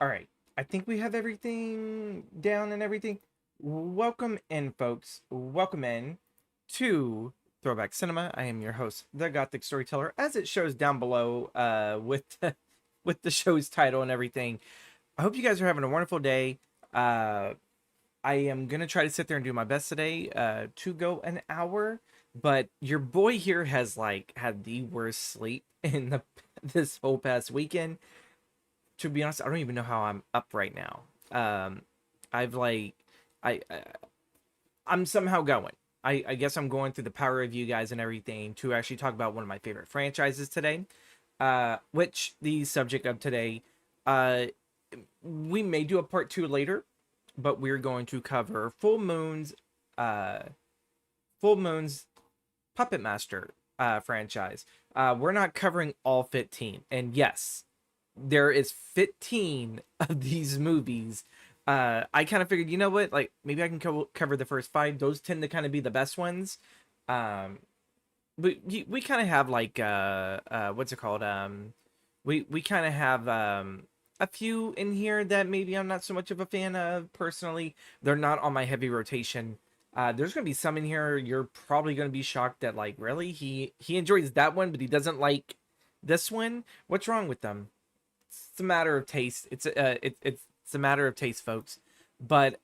All right. I think we have everything down and everything. Welcome in, folks. Welcome in to Throwback Cinema. I am your host, the Gothic Storyteller, as it shows down below, with with the show's title and everything. I hope you guys are having a wonderful day. Uh, I am gonna try to sit there and do my best today, to go an hour. But your boy here has like had the worst sleep in the this whole past weekend. To be honest, I don't even know how I'm up right now. I've like, I I'm somehow going. I guess I'm going through the power of you guys and everything to actually talk about one of my favorite franchises today. Which the subject of today, uh, we may do a part two later, but we're going to cover uh, Full Moon's Puppet Master franchise. We're not covering all 15, and yes, there is 15 of these movies. I kind of figured, you know what, like maybe I can cover the first five. Those tend to kind of be the best ones. Um, we kind of have like what's it called? We kind of have a few in here that maybe I'm not so much of a fan of personally. They're not on my heavy rotation. There's gonna be some in here you're probably gonna be shocked that like really he enjoys that one, but he doesn't like this one. What's wrong with them? It's a matter of taste. It's a matter of taste, folks. But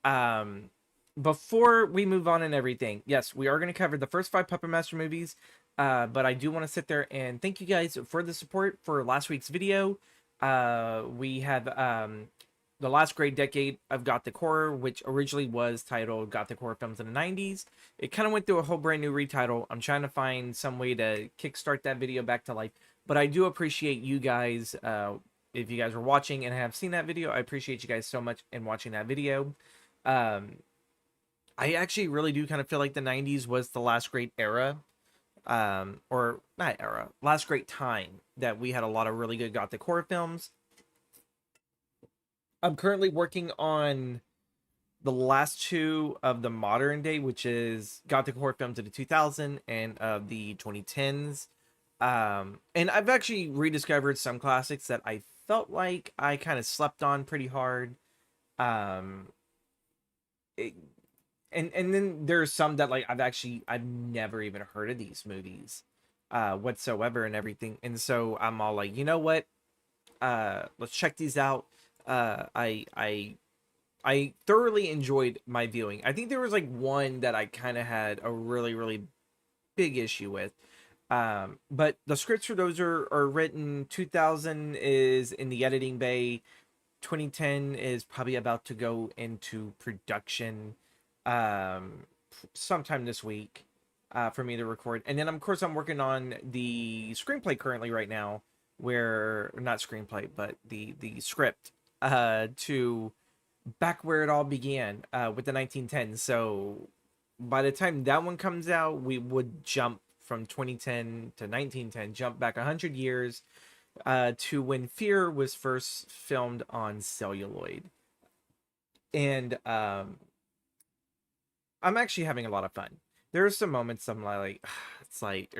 before we move on and everything, yes, we are going to cover the first five Puppet Master movies. But I do want to sit there and thank you guys for the support for last week's video. We have the last great decade of Gothic horror, which originally was titled Gothic horror films in the 90s. It kind of went through a whole brand new retitle. I'm trying to find some way to kickstart that video back to life. But I do appreciate you guys. If you guys were watching and have seen that video, I appreciate you guys so much in watching that video. Um, I actually really do kind of feel like the 90s was the last great era, or not era, last great time that we had a lot of really good Gothic horror films. I'm currently working on the last two of the modern day, which is Gothic horror films of the 2000 and of the 2010s. And I've actually rediscovered some classics that I felt like I kind of slept on pretty hard. Um, it, and then there's some that like I've never even heard of these movies, whatsoever and everything. And so I'm all like, you know what? Let's check these out. I thoroughly enjoyed my viewing. I think there was like one that I kind of had a really big issue with. But the scripts for those are written. 2000 is in the editing bay. 2010 is probably about to go into production sometime this week, for me to record. And then of course I'm working on the screenplay currently right now, where not screenplay but the script, to back where it all began, with the 1910s. So by the time that one comes out, we would jump from 2010 to 1910, jump back 100 years, to when Fear was first filmed on celluloid. And I'm actually having a lot of fun. There are some moments I'm like it's like,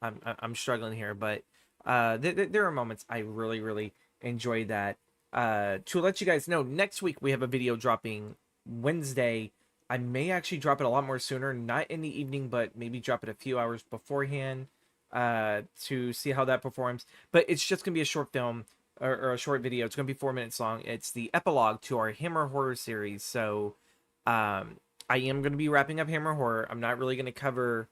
I'm struggling here, but there are moments I really enjoy that. To let you guys know, next week we have a video dropping Wednesday. I may actually drop it a lot more sooner, not in the evening, but maybe drop it a few hours beforehand, to see how that performs. But it's just gonna be a short film, or a short video. It's gonna be 4 minutes long. It's the epilogue to our Hammer horror series. So I am gonna be wrapping up Hammer horror. I'm not really gonna cover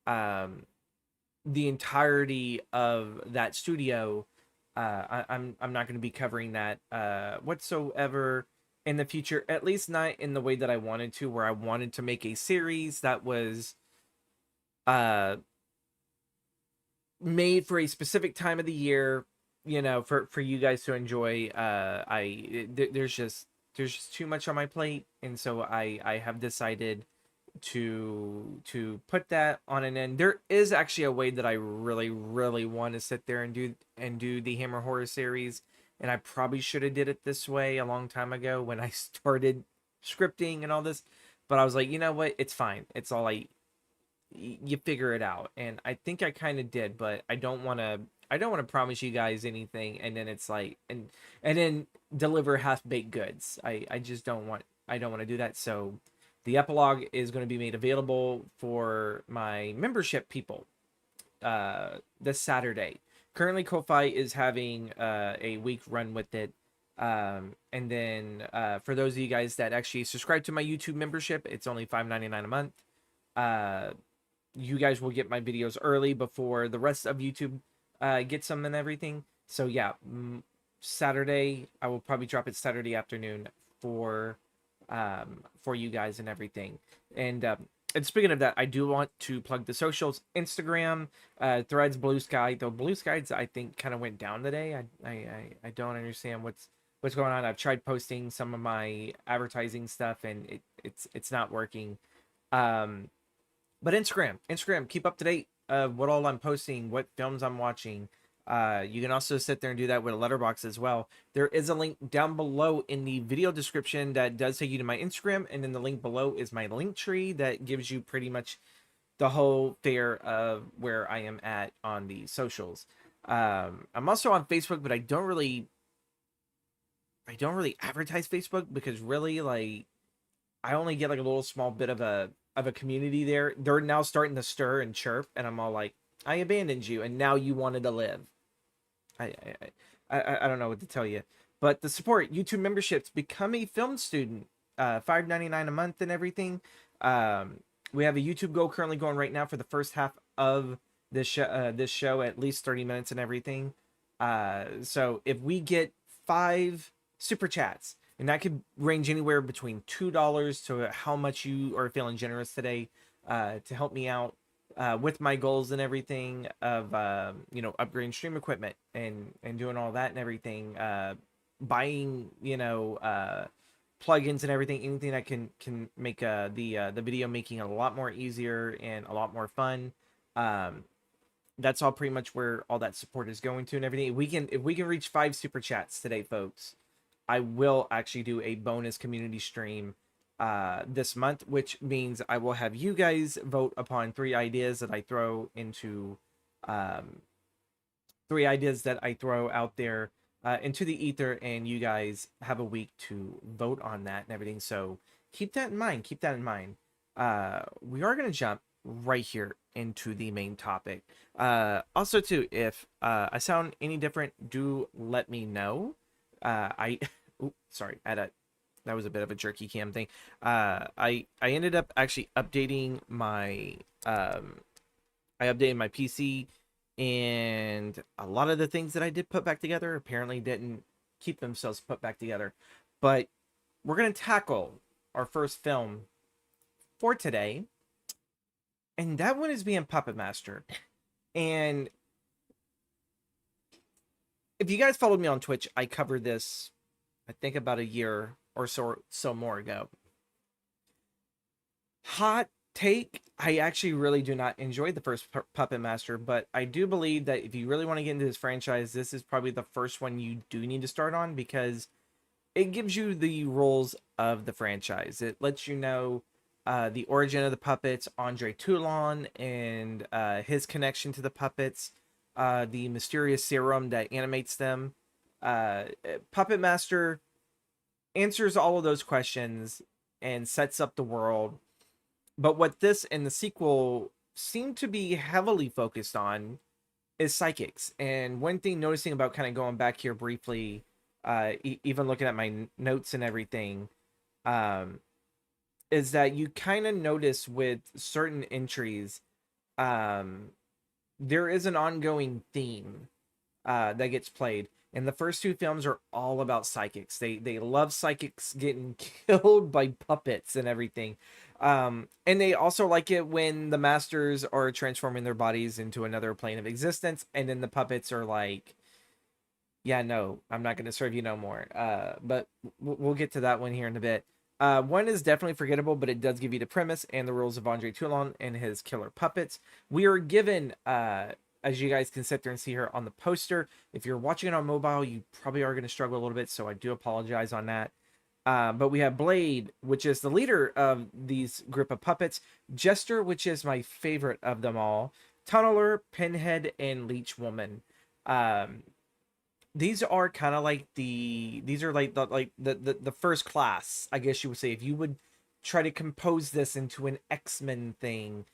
the entirety of that studio. I'm not going to be covering that whatsoever in the future, at least not in the way that I wanted to, where I wanted to make a series that was uh made for a specific time of the year, for you guys to enjoy. There's just too much on my plate, and so I have decided to put that on an end. There is actually a way that I really want to sit there and do the Hammer horror series, and I probably should have did it this way a long time ago when I started scripting and all this. But I was like, you know what, it's fine, you figure it out. And I think I kind of did, but I don't want to I don't want to promise you guys anything and then it's like and then deliver half-baked goods. I just don't want, I don't want to do that. So the epilogue is going to be made available for my membership people this Saturday. Currently, Ko-Fi is having a week run with it. And then for those of you guys that actually subscribe to my YouTube membership, it's only $5.99 a month. Uh, you guys will get my videos early before the rest of YouTube gets them and everything. So yeah, Saturday I will probably drop it Saturday afternoon for you guys and everything. And speaking of that, I do want to plug the socials: Instagram, Threads, Blue Sky. Though Blue Skies, I think, kind of went down today. I don't understand what's going on. I've tried posting some of my advertising stuff, and it's not working. Um, but Instagram, keep up to date of what all I'm posting, what films I'm watching. You can also sit there and do that with a letterbox as well. There is a link down below in the video description that does take you to my Instagram, and then the link below is my link tree that gives you pretty much the whole fare of where I am at on the socials. I'm also on Facebook, but I don't really advertise Facebook because really, like, I only get like a little small bit of a community there. They're now starting to stir and chirp, and I'm all like, I abandoned you, and now you wanted to live. I I don't know what to tell you. But the support, YouTube memberships, become a film student, $5.99 a month and everything. We have a YouTube goal currently going right now for the first half of this show, at least 30 minutes and everything. So if we get 5 super chats, and that could range anywhere between $2 to how much you are feeling generous today, to help me out with my goals and everything of upgrading stream equipment and doing all that and everything, buying plugins and everything, anything that can make the video making a lot more easier and a lot more fun. That's all pretty much where all that support is going to and everything. If we can reach 5 super chats today, folks, I will actually do a bonus community stream this month, which means I will have you guys vote upon 3 ideas that I throw into 3 ideas that I throw out there into the ether, and you guys have a week to vote on that and everything. So keep that in mind. Keep that in mind. We are going to jump right here into the main topic. Also, too, if I sound any different, do let me know. Sorry, that was a bit of a jerky cam thing. I ended up actually updating my I updated my PC, and a lot of the things that I did put back together apparently didn't keep themselves put back together. But we're gonna tackle our first film for today, and that one is being Puppet Master. And if you guys followed me on Twitch, I covered this, I think, about a year or so more ago. Hot take, I actually really do not enjoy the first Puppet Master, but I do believe that if you really want to get into this franchise, this is probably the first one you do need to start on, because it gives you the rules of the franchise. It lets you know the origin of the puppets, Andre Toulon, and his connection to the puppets, the mysterious serum that animates them. Puppet Master answers all of those questions and sets up the world. But what this and the sequel seem to be heavily focused on is psychics. And one thing noticing about kind of going back here briefly, even looking at my notes and everything, is that you kind of notice with certain entries, there is an ongoing theme that gets played. And the first 2 films are all about psychics. They love psychics getting killed by puppets and everything. And they also like it when the masters are transforming their bodies into another plane of existence, and then the puppets are like, yeah, no, I'm not going to serve you no more. But we'll get to that one here in a bit. One is definitely forgettable, but it does give you the premise and the rules of Andre Toulon and his killer puppets. We are given, as you guys can sit there and see here on the poster, if you're watching it on mobile, you probably are going to struggle a little bit, so I do apologize on that. But we have Blade, which is the leader of these group of puppets, Jester, which is my favorite of them all, Tunneler, Pinhead, and Leech Woman. Um, these are kind of like these are like the first class, I guess you would say, if you would try to compose this into an X-Men thing.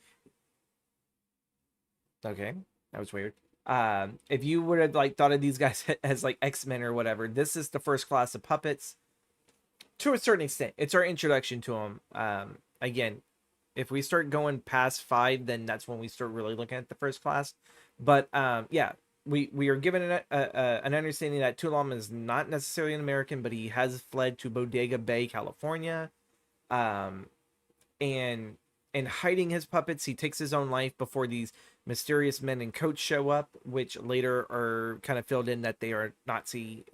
Okay, that was weird. If you would have like thought of these guys as like X-Men or whatever, this is the first class of puppets to a certain extent. It's our introduction to them. Again, if we start going past 5, then that's when we start really looking at the first class. But yeah, we are given an understanding that Tulam is not necessarily an American, but he has fled to Bodega Bay, California. Um, and hiding his puppets, he takes his own life before these mysterious men in coats show up, which later are kind of filled in that they are Nazi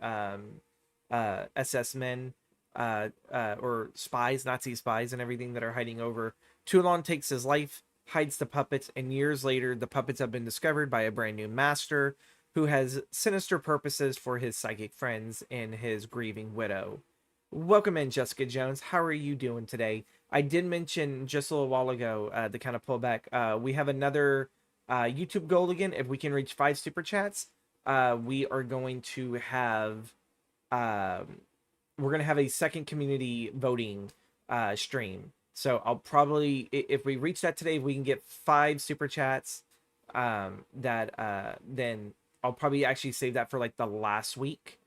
SS men, or spies, Nazi spies, and everything that are hiding over. Toulon takes his life, hides the puppets, and years later, the puppets have been discovered by a brand new master who has sinister purposes for his psychic friends and his grieving widow. Welcome in, Jessica Jones. How are you doing today? I did mention just a little while ago, to kind of pull back. We have another YouTube goal again. If we can reach 5 super chats, we are going to have um, we're gonna have a second community voting stream. So I'll probably, if we reach that today, if we can get 5 super chats, that then I'll probably actually save that for like the last week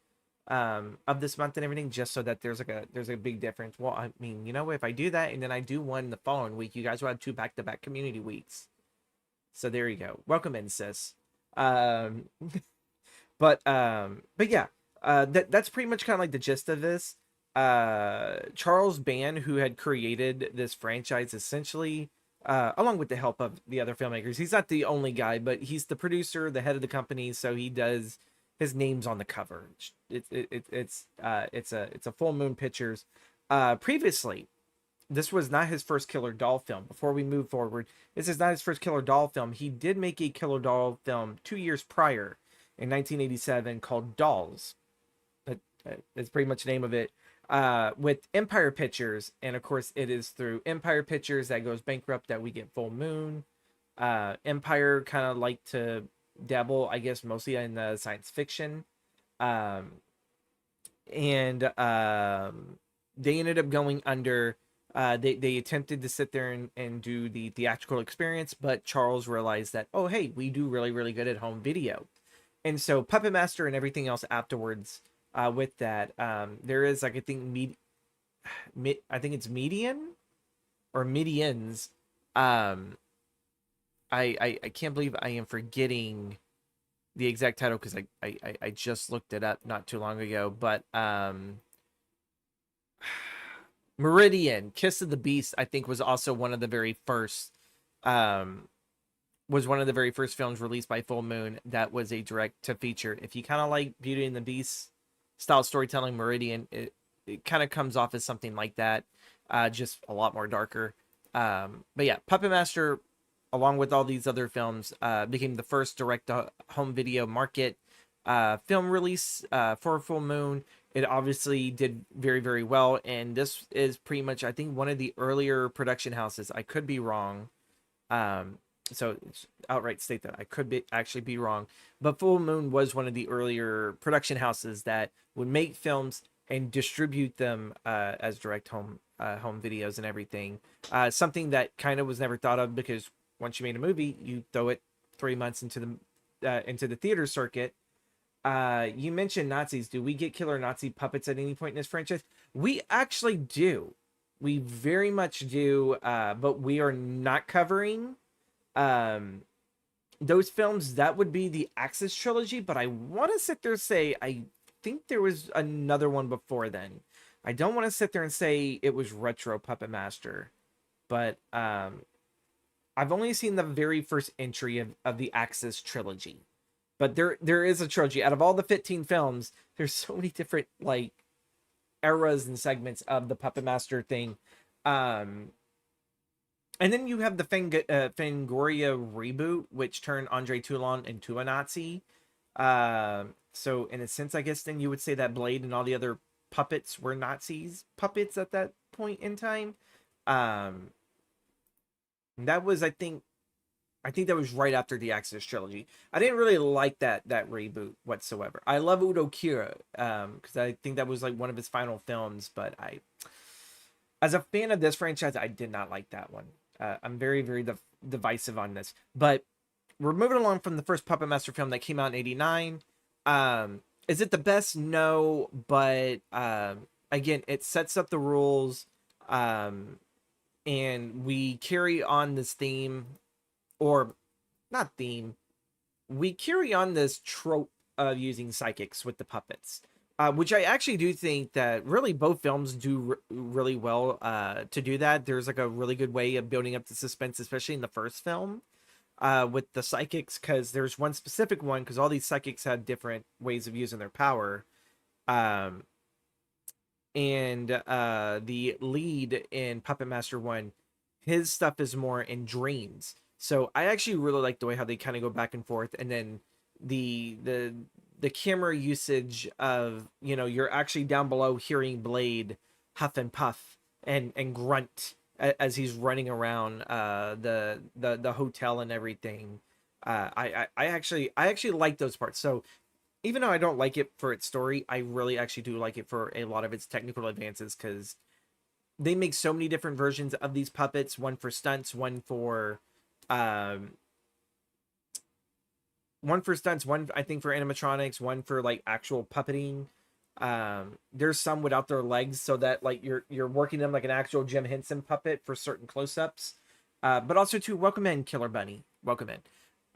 of this month and everything, just so that there's a big difference. Well, I mean, if I do that and then I do one the following week, you guys will have 2 back-to-back community weeks. So there you go. Welcome in, sis. Um, but yeah, that's pretty much kind of like the gist of this. Charles Band, who had created this franchise, essentially, along with the help of the other filmmakers, he's not the only guy, but he's the producer, the head of the company, so he does his name's on the cover. It's a Full Moon Pictures. Previously, this was not his first killer doll film. Before we move forward, this is not his first killer doll film. He did make a killer doll film 2 years prior, in 1987, called Dolls. That's pretty much the name of it. With Empire Pictures, and of course, it is through Empire Pictures that goes bankrupt that we get Full Moon. Empire kind of like to dabble, I guess, mostly in the science fiction. Um, and they ended up going under. They attempted to sit there and do the theatrical experience, but Charles realized that, oh, hey, we do really, really good at home video. And so Puppet Master and everything else afterwards, with that, there is, like, I think, I think it's Median or Medians. Um, I can't believe I am forgetting the exact title, because I just looked it up not too long ago, but Meridian, Kiss of the Beast, I think was also one of the very first films released by Full Moon that was a direct to feature. If you kind of like Beauty and the Beast style storytelling, Meridian, it kind of comes off as something like that, just a lot more darker. But yeah, Puppet Master, along with all these other films, became the first direct home video market film release for Full Moon. It obviously did very, very well, and this is pretty much, I think, one of the earlier production houses. I could be wrong. So outright state that I could actually be wrong, but Full Moon was one of the earlier production houses that would make films and distribute them as direct home videos and everything. Something that kind of was never thought of, because once you made a movie, you throw it 3 months into the theater circuit. You mentioned Nazis. Do we get killer Nazi puppets at any point in this franchise? We actually do. We very much do, but we are not covering those films. That would be the Axis trilogy, but I want to sit there and say I think there was another one before then. I don't want to sit there and say it was Retro Puppet Master, but I've only seen the very first entry of the Axis trilogy. But there is a trilogy. Out of all the 15 films, there's so many different, like, eras and segments of the Puppet Master thing. And then you have the Fangoria reboot, which turned Andre Toulon into a Nazi. So in a sense, I guess then you would say that Blade and all the other puppets were Nazis puppets at that point in time. That was, I think, I think that was right after the Exodus trilogy. I didn't really like that reboot whatsoever. I love Udo Kira, because I think that was like one of his final films, but as a fan of this franchise, I did not like that one. I'm very, very divisive on this. But we're moving along from the first Puppet Master film that came out in '89. Is it the best? No, but again, it sets up the rules, um, and we carry on this theme, or not theme. We carry on this trope of using psychics with the puppets, which I actually do think that really both films do really well to do that. There's like a really good way of building up the suspense, especially in the first film with the psychics, because there's one specific one, because all these psychics had different ways of using their power. Um, and the lead in Puppet Master 1, his stuff is more in dreams. So I actually really like the way how they kind of go back and forth, and then the camera usage of, you know, you're actually down below hearing Blade huff and puff and grunt as he's running around the hotel and everything. I actually like those parts. So even though I don't like it for its story, I really actually do like it for a lot of its technical advances, because they make so many different versions of these puppets. One for stunts, um, one I think for animatronics, one for like actual puppeting. There's some without their legs, so that like you're working them like an actual Jim Henson puppet for certain close-ups. But also to welcome in Killer Bunny, welcome in.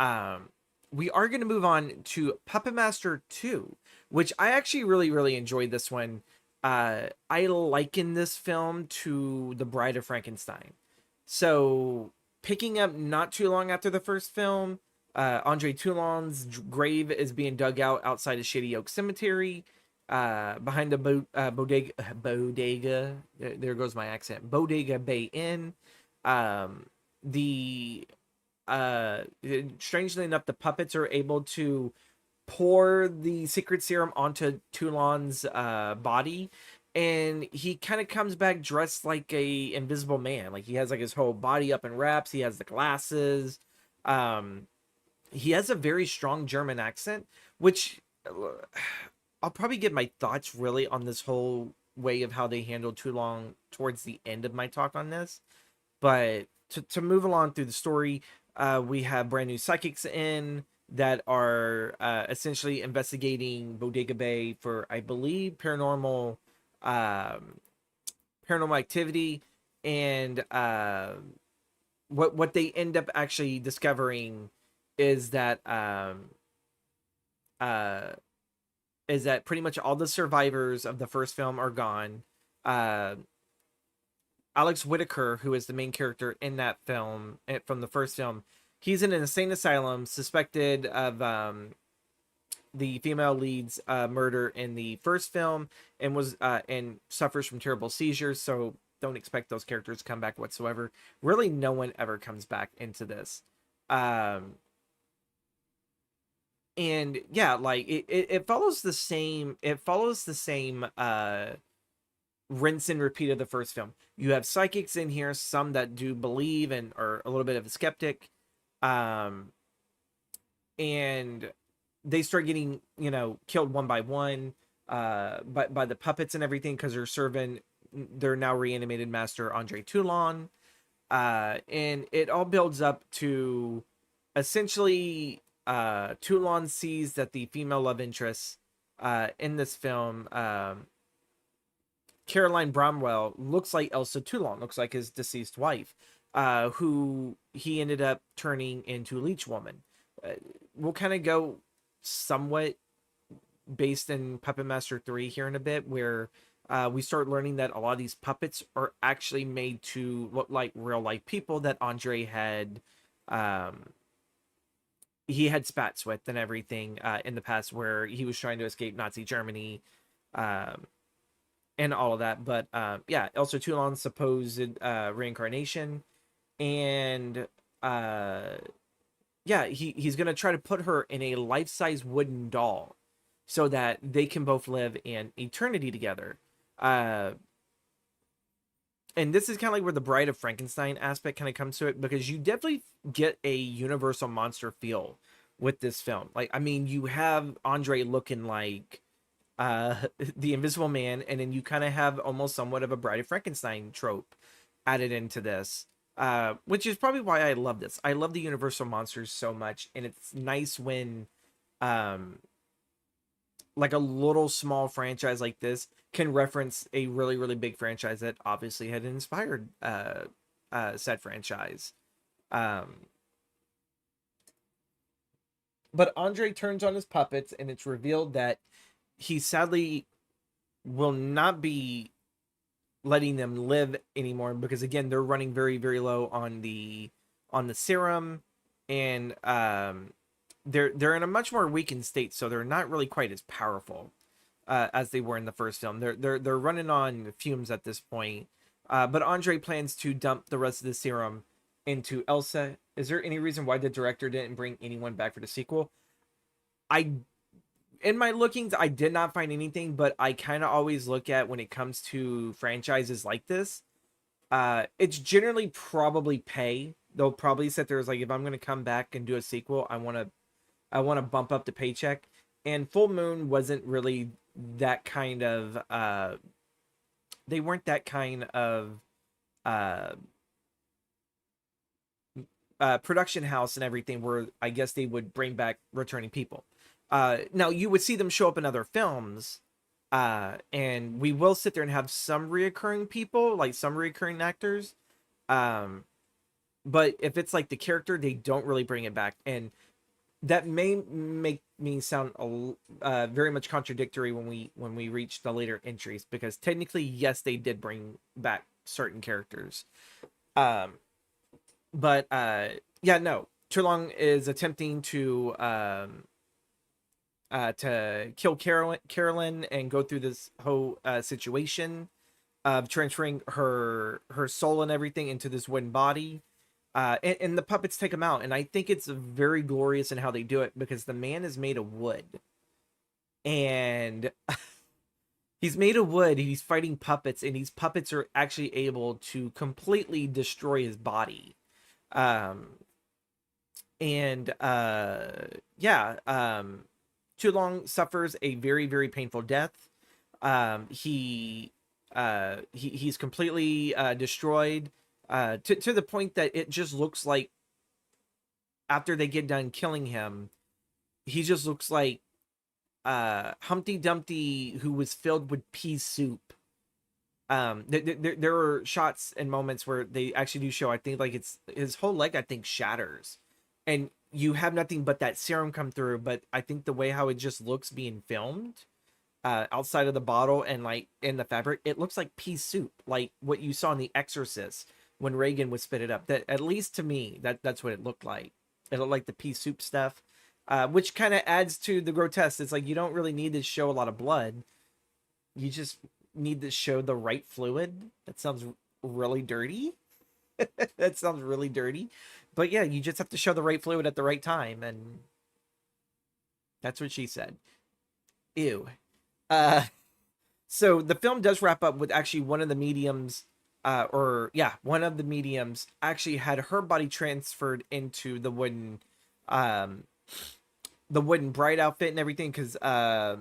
Um, we are going to move on to Puppet Master 2, which I actually really really enjoyed this one. I liken this film to The Bride of Frankenstein. So picking up not too long after the first film, Andre Toulon's grave is being dug out outside of Shady Oak Cemetery, behind the bodega. There goes my accent. Bodega Bay Inn. The Strangely enough, the puppets are able to pour the secret serum onto Toulon's body, and he kind of comes back dressed like a invisible man. Like he has like his whole body up in wraps. He has the glasses. Um, he has a very strong German accent, which I'll probably get my thoughts really on this whole way of how they handled Toulon towards the end of my talk on this. But to move along through the story, we have brand new psychics in that are essentially investigating Bodega Bay for, I believe, um, paranormal activity, and what they end up actually discovering is that uh, pretty much all the survivors of the first film are gone. Uh, Alex Whitaker, who is the main character in that film from the first film, he's in an insane asylum, suspected of the female lead's murder in the first film, and was and suffers from terrible seizures. So don't expect those characters to come back whatsoever. Really, no one ever comes back into this. Um, and yeah, like it follows the same. It follows the same rinse and repeat of the first film. You have psychics in here, some that do believe and are a little bit of a skeptic, um, and they start getting, you know, killed one by one, by the puppets and everything, because they're serving their now reanimated master Andre Toulon, and it all builds up to essentially Toulon sees that the female love interest in this film, Caroline Bromwell, looks like Elsa Toulon, looks like his deceased wife, who he ended up turning into Leech Woman. We'll kind of go somewhat based in Puppet Master 3 here in a bit, where we start learning that a lot of these puppets are actually made to look like real life people that Andre had he had spats with and everything in the past, where he was trying to escape Nazi Germany, and all of that. But yeah, Elsa Toulon's supposed reincarnation, and yeah, he's gonna try to put her in a life-size wooden doll so that they can both live in eternity together. Uh, and this is kind of like where the Bride of Frankenstein aspect kind of comes to it, because you definitely get a Universal monster feel with this film. Like, I mean, you have Andre looking like the Invisible Man, and then you kind of have almost somewhat of a Bride of Frankenstein trope added into this, which is probably why I love this. I love the Universal monsters so much, and it's nice when um like a little small franchise like this can reference a really really big franchise that obviously had inspired said franchise. um but Andre turns on his puppets, and it's revealed that he sadly will not be letting them live anymore, because again they're running very very low on the serum, and they're in a much more weakened state, so they're not really quite as powerful as they were in the first film. They're running on fumes at this point. But Andre plans to dump the rest of the serum into Elsa. Is there any reason why the director didn't bring anyone back for the sequel? I In my lookings, I did not find anything, but I kind of always look at, when it comes to franchises like this, it's generally probably pay. They'll probably sit there as like, if I'm gonna come back and do a sequel, I want to bump up the paycheck. And Full Moon wasn't really that kind of they weren't that kind of uh production house and everything, where I guess they would bring back returning people. Now you would see them show up in other films, and we will sit there and have some reoccurring people, like some reoccurring actors. Um, but if it's like the character, they don't really bring it back, and that may make me sound very much contradictory when we reach the later entries, because technically, yes, they did bring back certain characters. Um, but yeah, no, Tulong is attempting to kill Carolyn and go through this whole situation of transferring her soul and everything into this wooden body. And the puppets take him out, and I think it's very glorious in how they do it, because the man is made of wood, and he's made of wood. He's fighting puppets, and these puppets are actually able to completely destroy his body. Um, and yeah, Tulong suffers a very very painful death. He's completely destroyed, to the point that it just looks like, after they get done killing him, he just looks like Humpty Dumpty who was filled with pea soup. There are shots and moments where they actually do show, I think, like, it's his whole leg, I think, shatters, and you have nothing but that serum come through. But I think the way how it just looks being filmed, outside of the bottle and like in the fabric, it looks like pea soup, like what you saw in The Exorcist when Reagan would spit it up. That, at least to me, that's what it looked like. It looked like the pea soup stuff, which kind of adds to the grotesque. It's like, you don't really need to show a lot of blood. You just need to show the right fluid. That sounds really dirty. That sounds really dirty. But yeah, you just have to show the right fluid at the right time, and that's what she said. Ew. Uh, so the film does wrap up with actually one of the mediums, or yeah, one of the mediums actually had her body transferred into um, the wooden bride outfit and everything, because I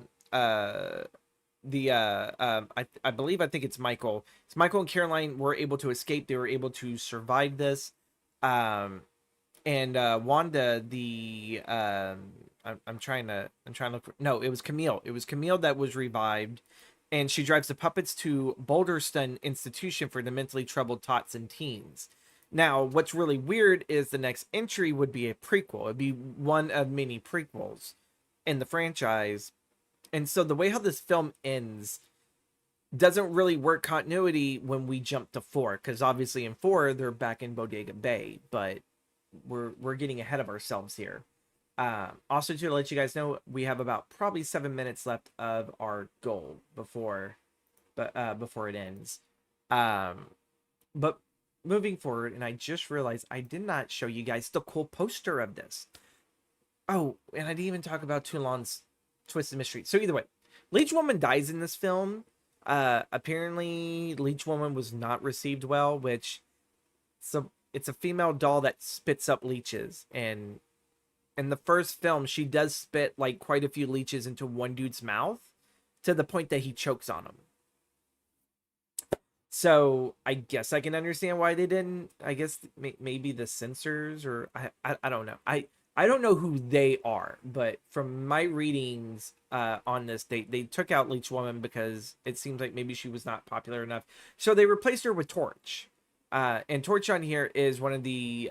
believe, I think it's Michael. It's Michael and Caroline were able to escape. They were able to survive this. And Wanda, I'm trying to look for, no, it was Camille. It was Camille that was revived, and she drives the puppets to Boulderston Institution for the mentally troubled tots and teens. Now, what's really weird is the next entry would be a prequel. It'd be one of many prequels in the franchise. And so the way how this film ends doesn't really work continuity when we jump to 4, because obviously in 4 they're back in Bodega Bay, but we're getting ahead of ourselves here. Also, to let you guys know, we have about probably 7 minutes left of our goal before it ends. But moving forward, and I just realized I did not show you guys the cool poster of this. Oh, and I didn't even talk about Toulon's twisted mystery. So either way, Leech Woman dies in this film, Apparently Leech Woman was not received well, which it's a female doll that spits up leeches, and in the first film she does spit like quite a few leeches into one dude's mouth to the point that he chokes on him. So I guess I can understand why they didn't. I guess maybe the censors, or I don't know. I don't know who they are, but from my readings on this, they took out Leech Woman because it seems like maybe she was not popular enough. So they replaced her with Torch. And Torch on here is one of the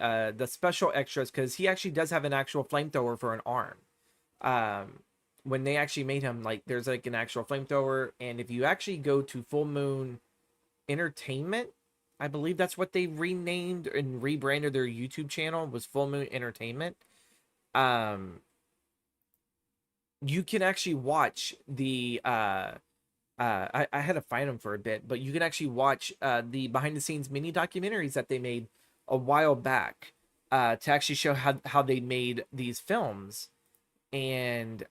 special extras because he actually does have an actual flamethrower for an arm. When they actually made him, like there's like an actual flamethrower, and if you actually go to Full Moon Entertainment, I believe that's what they renamed and rebranded their YouTube channel, was Full Moon Entertainment. You can actually watch the I had to find them for a bit, but you can actually watch the behind the scenes mini documentaries that they made a while back to actually show how they made these films. And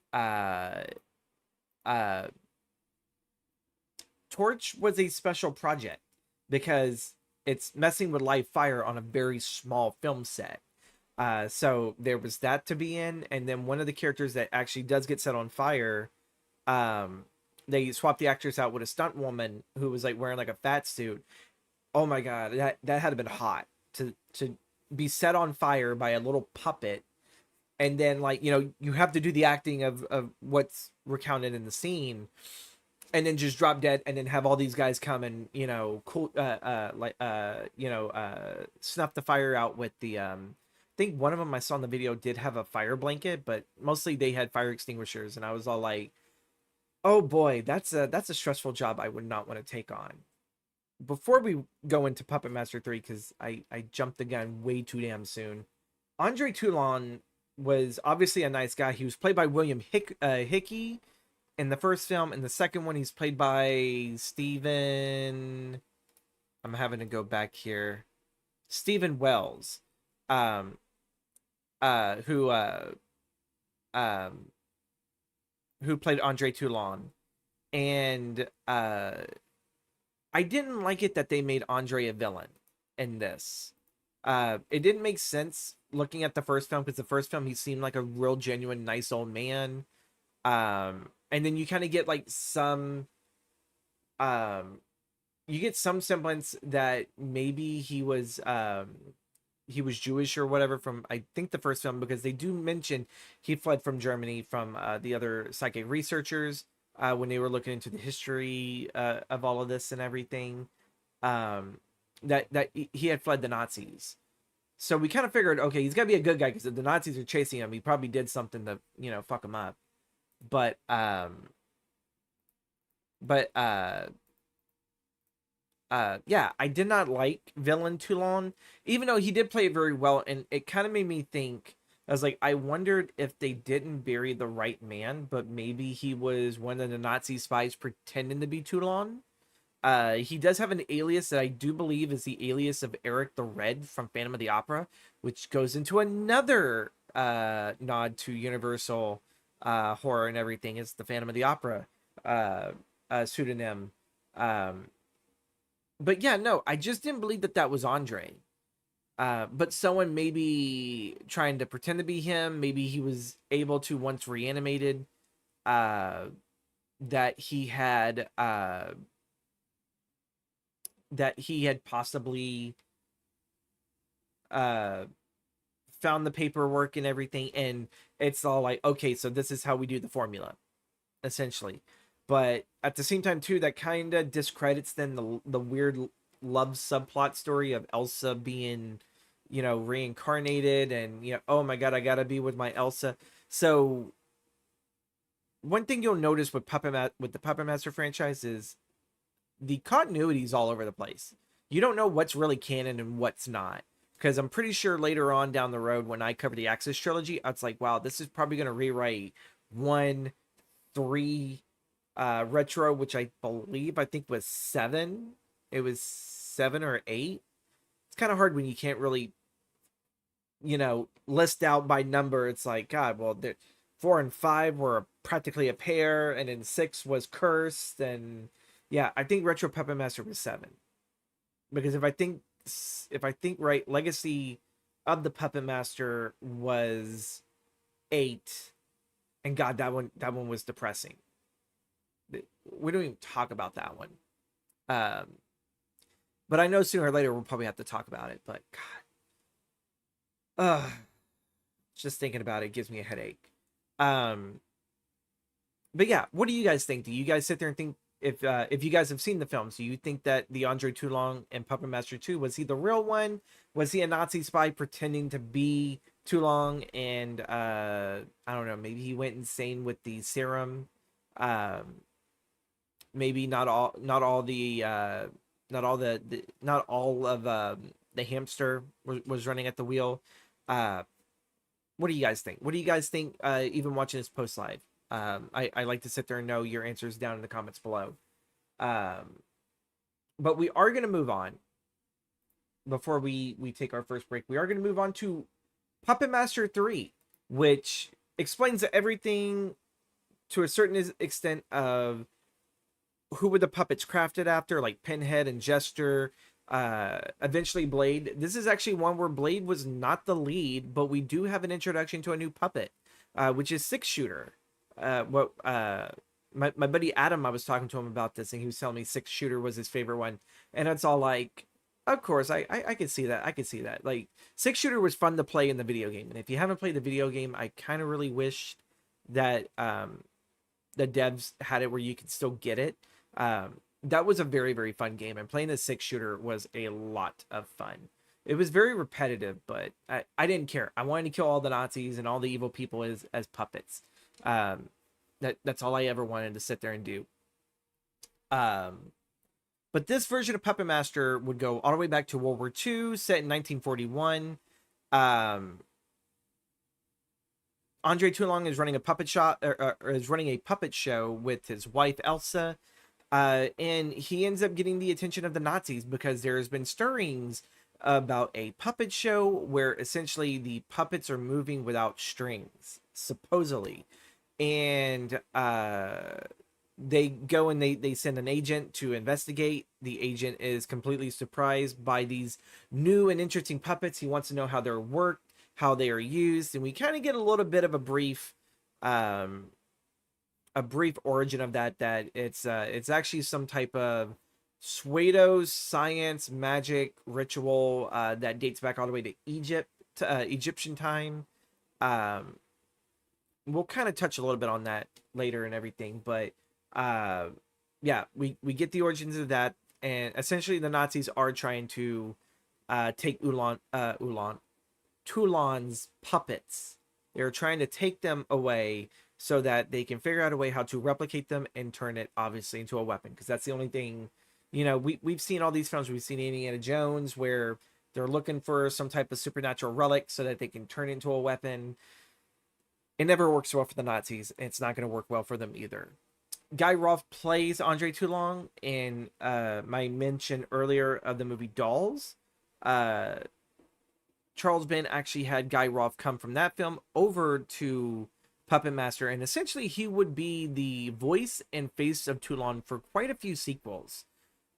Torch was a special project because it's messing with live fire on a very small film set. So there was that to be in, and then one of the characters that actually does get set on fire, they swapped the actress out with a stunt woman who was like wearing like a fat suit. Oh my god, that had been hot to be set on fire by a little puppet, and then like you have to do the acting of what's recounted in the scene, and then just drop dead, and then have all these guys come and cool snuff the fire out with the I think one of them I saw in the video did have a fire blanket, but mostly they had fire extinguishers, and I was all like, oh boy, that's a stressful job I would not want to take on. Before we go into Puppet Master 3, because I jumped the gun way too damn soon, Andre Toulon was obviously a nice guy. He was played by William Hickey in the first film. In the second one, he's played by Stephen. I'm having to go back here. Stephen Wells, um, who played Andre Toulon, and I didn't like it that they made Andre a villain in this. It didn't make sense looking at the first film, because the first film he seemed like a real genuine nice old man. And then you kind of get like some you get some semblance that maybe he was Jewish or whatever from, I think, the first film, because they do mention he fled from Germany from the other psychic researchers when they were looking into the history of all of this and everything. That he had fled the Nazis. So we kind of figured, okay, he's got to be a good guy because if the Nazis are chasing him, he probably did something to, fuck him up. But yeah, I did not like villain Toulon, even though he did play it very well, and it kind of made me think. I was like, I wondered if they didn't bury the right man, but maybe he was one of the Nazi spies pretending to be Toulon. He does have an alias that I do believe is the alias of Eric the Red from Phantom of the Opera, which goes into another nod to Universal horror and everything. It's the Phantom of the Opera pseudonym. But yeah, no, I just didn't believe that was Andre. But someone maybe trying to pretend to be him. Maybe he was able to, once reanimated, that he had possibly found the paperwork and everything, and it's all like, okay, so this is how we do the formula, essentially. But at the same time too, that kind of discredits then the weird love subplot story of Elsa being reincarnated, and oh my god, I gotta be with my Elsa. So one thing you'll notice with the Puppet Master franchise is the continuity is all over the place. You don't know what's really canon and what's not, because I'm pretty sure later on down the road when I cover the Axis trilogy, I was like, wow, this is probably going to rewrite 1, 3 retro, which I think was 7. It was 7 or 8. It's kind of hard when you can't really list out by number. It's like, god, well, 4 and 5 were practically a pair, and then 6 was cursed, and Yeah, I think Retro Puppet Master was 7 because if I think right, Legacy of the Puppet Master was 8, and God, that one was depressing. We don't even talk about that one. Um, but I know sooner or later we'll probably have to talk about it. But God, just thinking about it gives me a headache. Um, but yeah, what do you guys think? Do you guys sit there and think if you guys have seen the films, do you think that the Andre Toulon and Puppet Master 2 was he the real one? Was he a Nazi spy pretending to be Toulon and I don't know, maybe he went insane with the serum. Um maybe not all of the hamster was running at the wheel. Uh what do you guys think? What do you guys think even watching this post live? I like to sit there and know your answers down in the comments below. Um, but we are going to move on before we take our first break. We are going to move on to Puppet Master 3, which explains everything to a certain extent of who were the puppets crafted after, like Pinhead and Jester, eventually Blade. This is actually one where Blade was not the lead, but we do have an introduction to a new puppet, which is Six Shooter. What my buddy Adam, I was talking to him about this, and he was telling me Six Shooter was his favorite one, and it's all like, of course, I could see that. I could see that. Like Six Shooter was fun to play in the video game, and if you haven't played the video game, I kind of really wish that the devs had it where you could still get it. That was a very, very fun game, and playing the Six Shooter was a lot of fun. It was very repetitive, but I didn't care. I wanted to kill all the Nazis and all the evil people as puppets. That's all I ever wanted to sit there and do. But this version of Puppet Master would go all the way back to World War II, set in 1941. Andre Toulon is running a puppet shop, or is running a puppet show with his wife Elsa, and he ends up getting the attention of the Nazis because there has been stirrings about a puppet show where essentially the puppets are moving without strings, supposedly, and they go and they send an agent to investigate. The agent is completely surprised by these new and interesting puppets. He wants to know how they're worked, how they are used, and we kind of get a little bit of a brief origin of that it's actually some type of pseudo science magic ritual that dates back all the way to Egyptian time. We'll kind of touch a little bit on that later and everything, but yeah, we get the origins of that, and essentially the Nazis are trying to take Toulon's puppets. They're trying to take them away so that they can figure out a way how to replicate them and turn it obviously into a weapon, because that's the only thing, we've seen all these films. We've seen Indiana Jones where they're looking for some type of supernatural relic so that they can turn it into a weapon. It never works well for the Nazis. It's not going to work well for them either. Guy Rawls plays Andre Toulon in my mention earlier of the movie Dolls. Charles Band actually had Guy Rawls come from that film over to Puppet Master, and essentially he would be the voice and face of Toulon for quite a few sequels.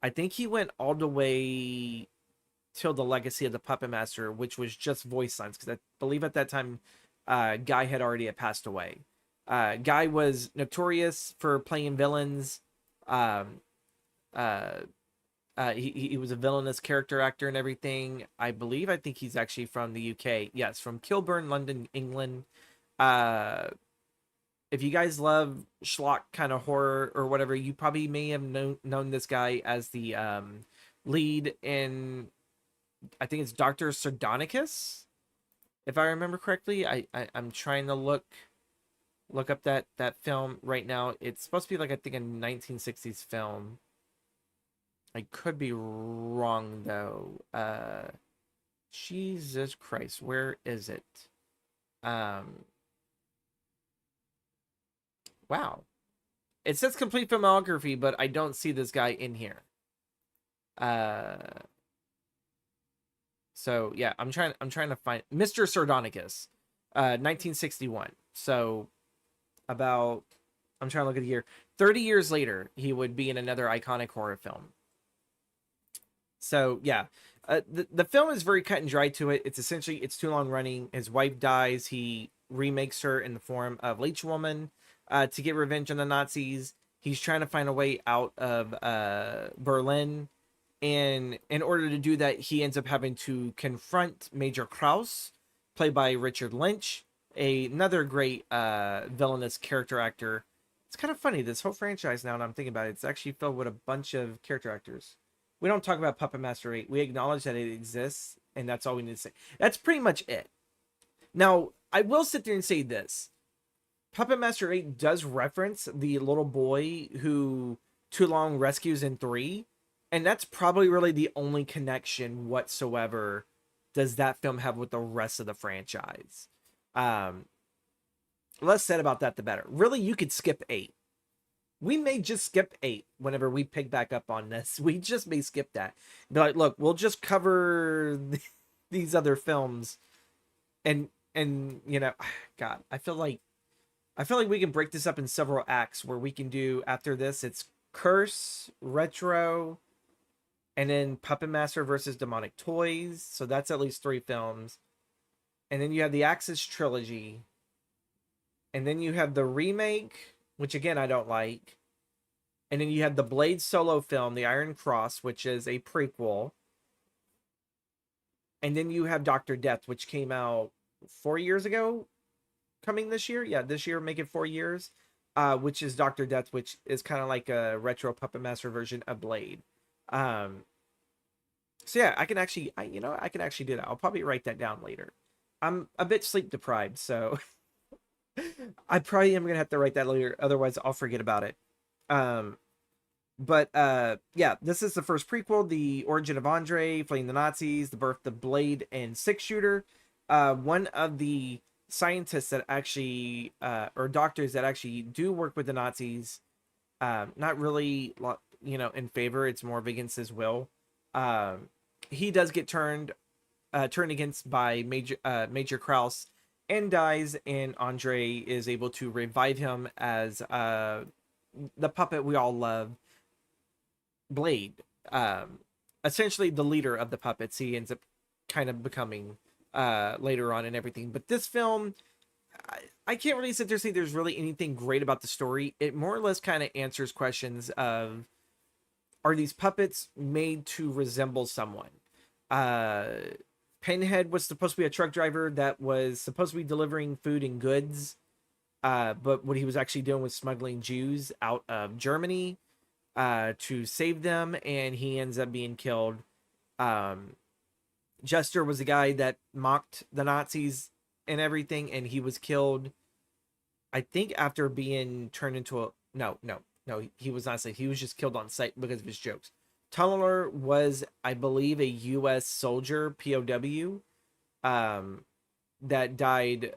I think he went all the way till the Legacy of the Puppet Master, which was just voice lines, because I believe at that time Guy had already passed away. Guy was notorious for playing villains. He was a villainous character actor and everything. I think he's actually from the UK. Yes, from Kilburn, London, England. If you guys love schlock kind of horror or whatever, you probably may have known this guy as the lead in, I think it's Dr. Sardonicus, if I remember correctly. I'm trying to look up that film right now. It's supposed to be like, I think, a 1960s film. I could be wrong though. Jesus Christ, where is it? Wow. It says complete filmography, but I don't see this guy in here. So yeah, I'm trying to find Mr. Sardonicus, 1961. So about, I'm trying to look at the year, 30 years later, he would be in another iconic horror film. So yeah, the film is very cut and dry to it. It's essentially, it's too long running. His wife dies. He remakes her in the form of Leech Woman to get revenge on the Nazis. He's trying to find a way out of Berlin. And in order to do that, he ends up having to confront Major Kraus, played by Richard Lynch, another great villainous character actor. It's kind of funny, this whole franchise, now that I'm thinking about it, it's actually filled with a bunch of character actors. We don't talk about Puppet Master 8. We acknowledge that it exists, and that's all we need to say. That's pretty much it. Now, I will sit there and say this. Puppet Master 8 does reference the little boy who Too Long rescues in 3, and that's probably really the only connection whatsoever does that film have with the rest of the franchise. Less said about that, the better. Really, you could skip 8. We may just skip 8 whenever we pick back up on this. We just may skip that. Be like, look, we'll just cover these other films, and you know, God, I feel like we can break this up in several acts where we can do, after this, it's Curse, Retro, and then Puppet Master versus Demonic Toys. So that's at least 3 films. And then you have the Axis Trilogy. And then you have the remake, which again, I don't like. And then you have the Blade solo film, The Iron Cross, which is a prequel. And then you have Dr. Death, which came out 4 years ago, coming this year. Yeah, this year, make it 4 years. Which is Dr. Death, which is kind of like a retro Puppet Master version of Blade. So yeah, I can actually do that. I'll probably write that down later. I'm a bit sleep deprived, so I probably am gonna have to write that later. Otherwise, I'll forget about it. But yeah, this is the first prequel, the origin of Andre, fleeing the Nazis, the birth of Blade and Six Shooter. One of the scientists that actually, or doctors that actually do work with the Nazis, not really, in favor. It's more of against his will. He does get turned against by Major Kraus and dies, and Andre is able to revive him as the puppet we all love, Blade. Essentially the leader of the puppets. He ends up kind of becoming later on and everything. But this film, I can't really sit there and say there's really anything great about the story. It more or less kind of answers questions of, are these puppets made to resemble someone? Pinhead was supposed to be a truck driver that was supposed to be delivering food and goods. But what he was actually doing was smuggling Jews out of Germany to save them, and he ends up being killed. Jester was the guy that mocked the Nazis and everything, and he was killed, I think, after being turned into a... No, he was not safe. He was just killed on sight because of his jokes. Tunneler was, I believe, a U.S. soldier, POW, that died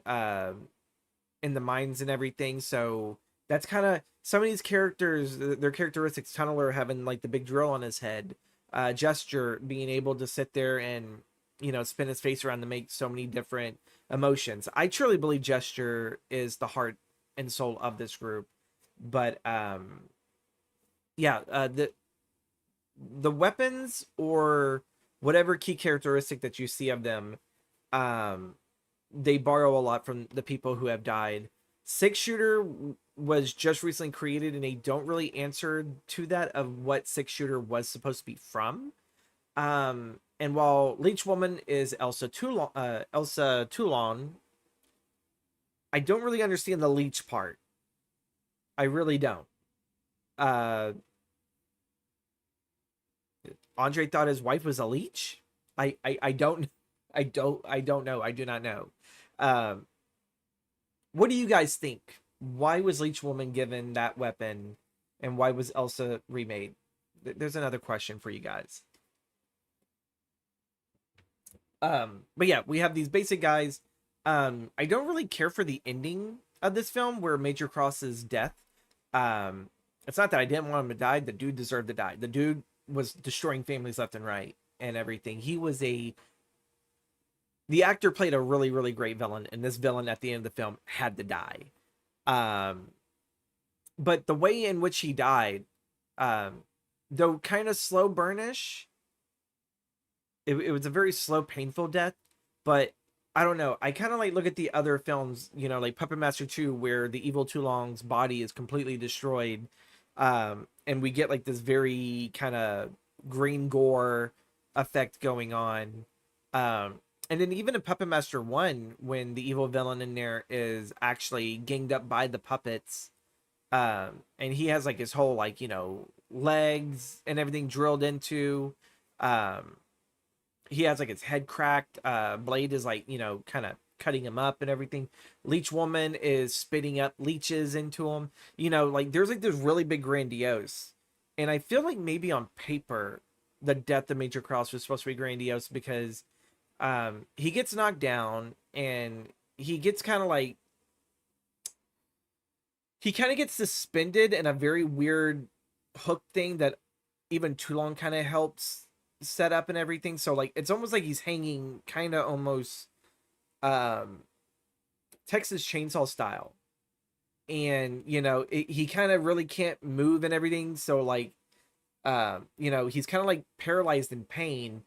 in the mines and everything. So that's kind of some of these characters, their characteristics. Tunneler having like the big drill on his head, Gesture being able to sit there and spin his face around to make so many different emotions. I truly believe Gesture is the heart and soul of this group. But the weapons or whatever key characteristic that you see of them, they borrow a lot from the people who have died. Six Shooter was just recently created, and they don't really answer to that of what Six Shooter was supposed to be from. And while Leech Woman is Elsa Toulon, I don't really understand the leech part. I really don't. Andre thought his wife was a leech. I don't know. I do not know. What do you guys think? Why was Leech Woman given that weapon, and why was Elsa remade? There's another question for you guys. But yeah, we have these basic guys. I don't really care for the ending of this film where Major Cross's death. It's not that I didn't want him to die. The dude deserved to die. The dude was destroying families left and right and everything. The actor played a really, really great villain, and this villain at the end of the film had to die. but the way in which he died, um, though kind of slow burnish, it was a very slow, painful death. But I don't know. I kind of like look at the other films, like Puppet Master 2, where the evil Tulong's body is completely destroyed. And we get like this very kind of green gore effect going on. And then even in Puppet Master 1, when the evil villain in there is actually ganged up by the puppets, and he has like his whole like, legs and everything drilled into. Um, he has like his head cracked. Blade is like, kind of cutting him up and everything. Leech Woman is spitting up leeches into him. Like there's like this really big grandiose. And I feel like maybe on paper, the death of Major Cross was supposed to be grandiose because he gets knocked down and he gets kind of like he kind of gets suspended in a very weird hook thing that even Toulon kind of helps set up and everything. So like it's almost like he's hanging kind of almost um Texas Chainsaw style. And he kind of really can't move and everything. So like he's kind of like paralyzed in pain.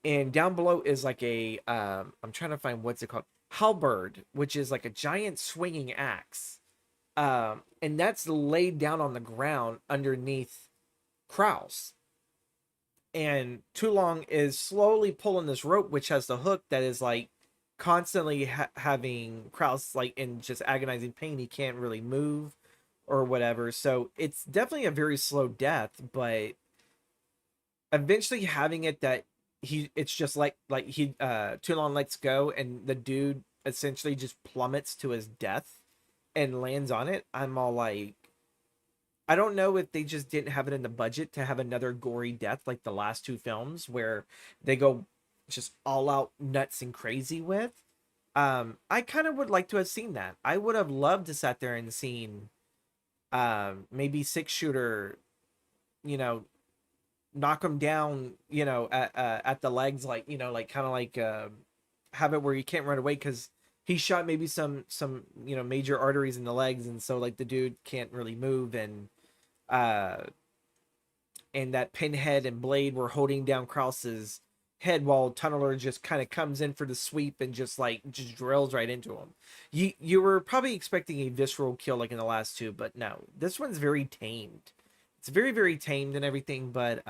And down below is like a I'm trying to find what's it called, halberd, which is like a giant swinging axe. And that's laid down on the ground underneath Kraus. And Toulon is slowly pulling this rope, which has the hook that is like constantly having Kraus like in just agonizing pain. He can't really move or whatever. So it's definitely a very slow death, but eventually having it that it's just like he Toulon lets go and the dude essentially just plummets to his death and lands on it. I'm all like, I don't know if they just didn't have it in the budget to have another gory death like the last two films where they go just all out nuts and crazy with. I kind of would like to have seen that. I would have loved to sat there and seen maybe six shooter, you know, knock him down, at the legs, like, like kind of like have it where you can't run away because he shot maybe some major arteries in the legs, and so like the dude can't really move, uh and that Pinhead and Blade were holding down Krause's head while Tunneler just kind of comes in for the sweep and just drills right into him. You were probably expecting a visceral kill like in the last two, but no, this one's very tamed. It's very, very tamed and everything, but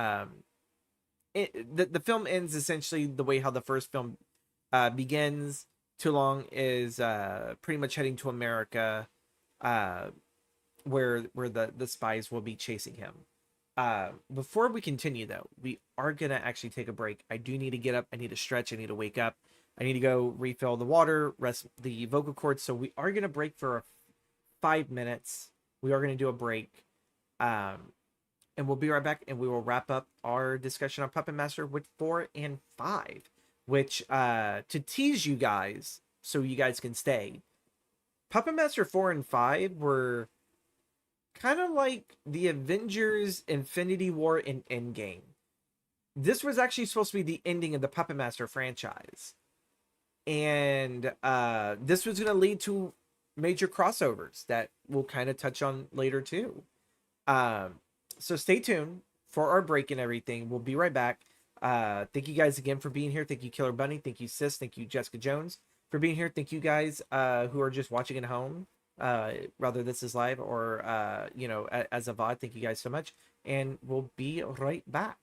the film ends essentially the way how the first film begins. Toulon is pretty much heading to America, uh, where the spies will be chasing him. Before we continue, though, we are gonna actually take a break. I do need to get up. I need to stretch. I need to wake up. I need to go refill the water, rest the vocal cords. So we are gonna break for 5 minutes. We are gonna do a break. And we'll be right back, and we will wrap up our discussion on Puppet Master with 4 and 5, which, to tease you guys, so you guys can stay, Puppet Master 4 and 5 were kind of like the Avengers Infinity War and Endgame. This was actually supposed to be the ending of the Puppet Master franchise. And this was going to lead to major crossovers that we'll kind of touch on later, too. So stay tuned for our break and everything. We'll be right back. Thank you guys again for being here. Thank you, Killer Bunny. Thank you, Sis. Thank you, Jessica Jones, for being here. Thank you guys who are just watching at home, whether this is live or as a VOD. Thank you guys so much, and we'll be right back.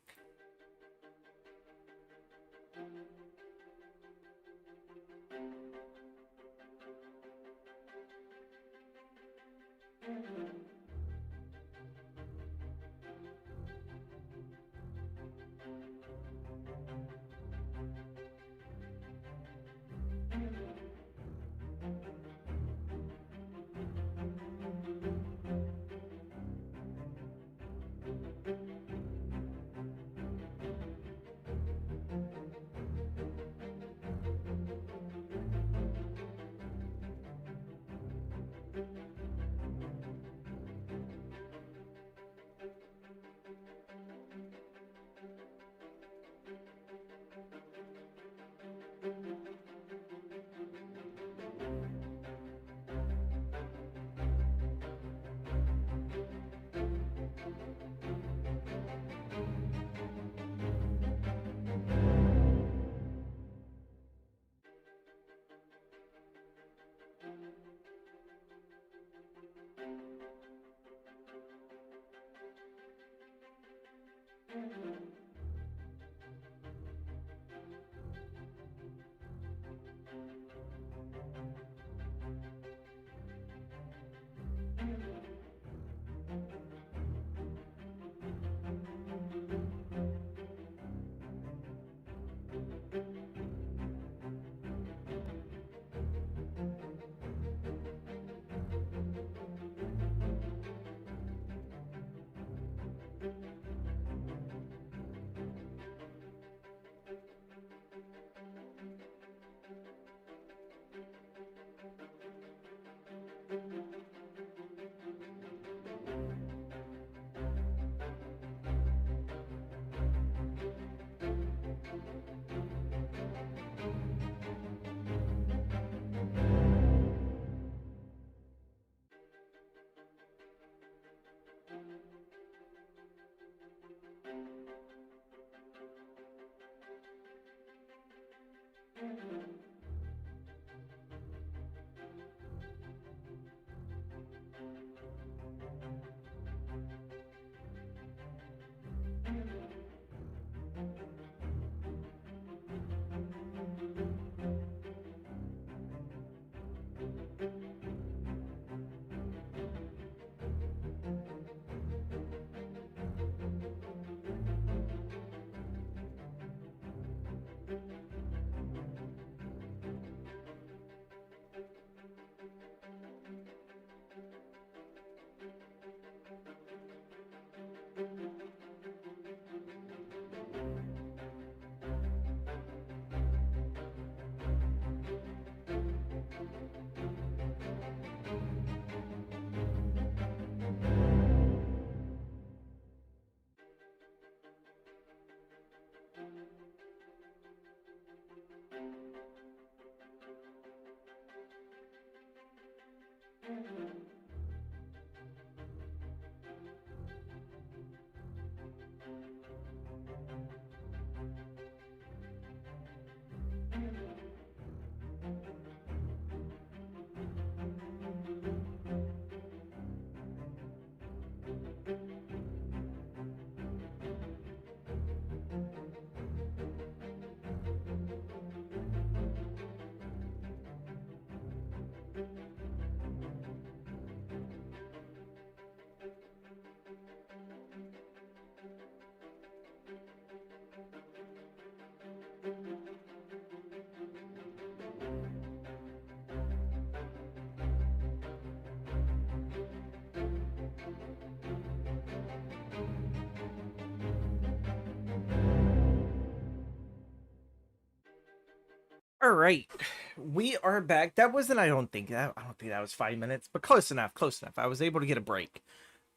All right, we are back. That wasn't. I don't think that was 5 minutes, but close enough. Close enough. I was able to get a break.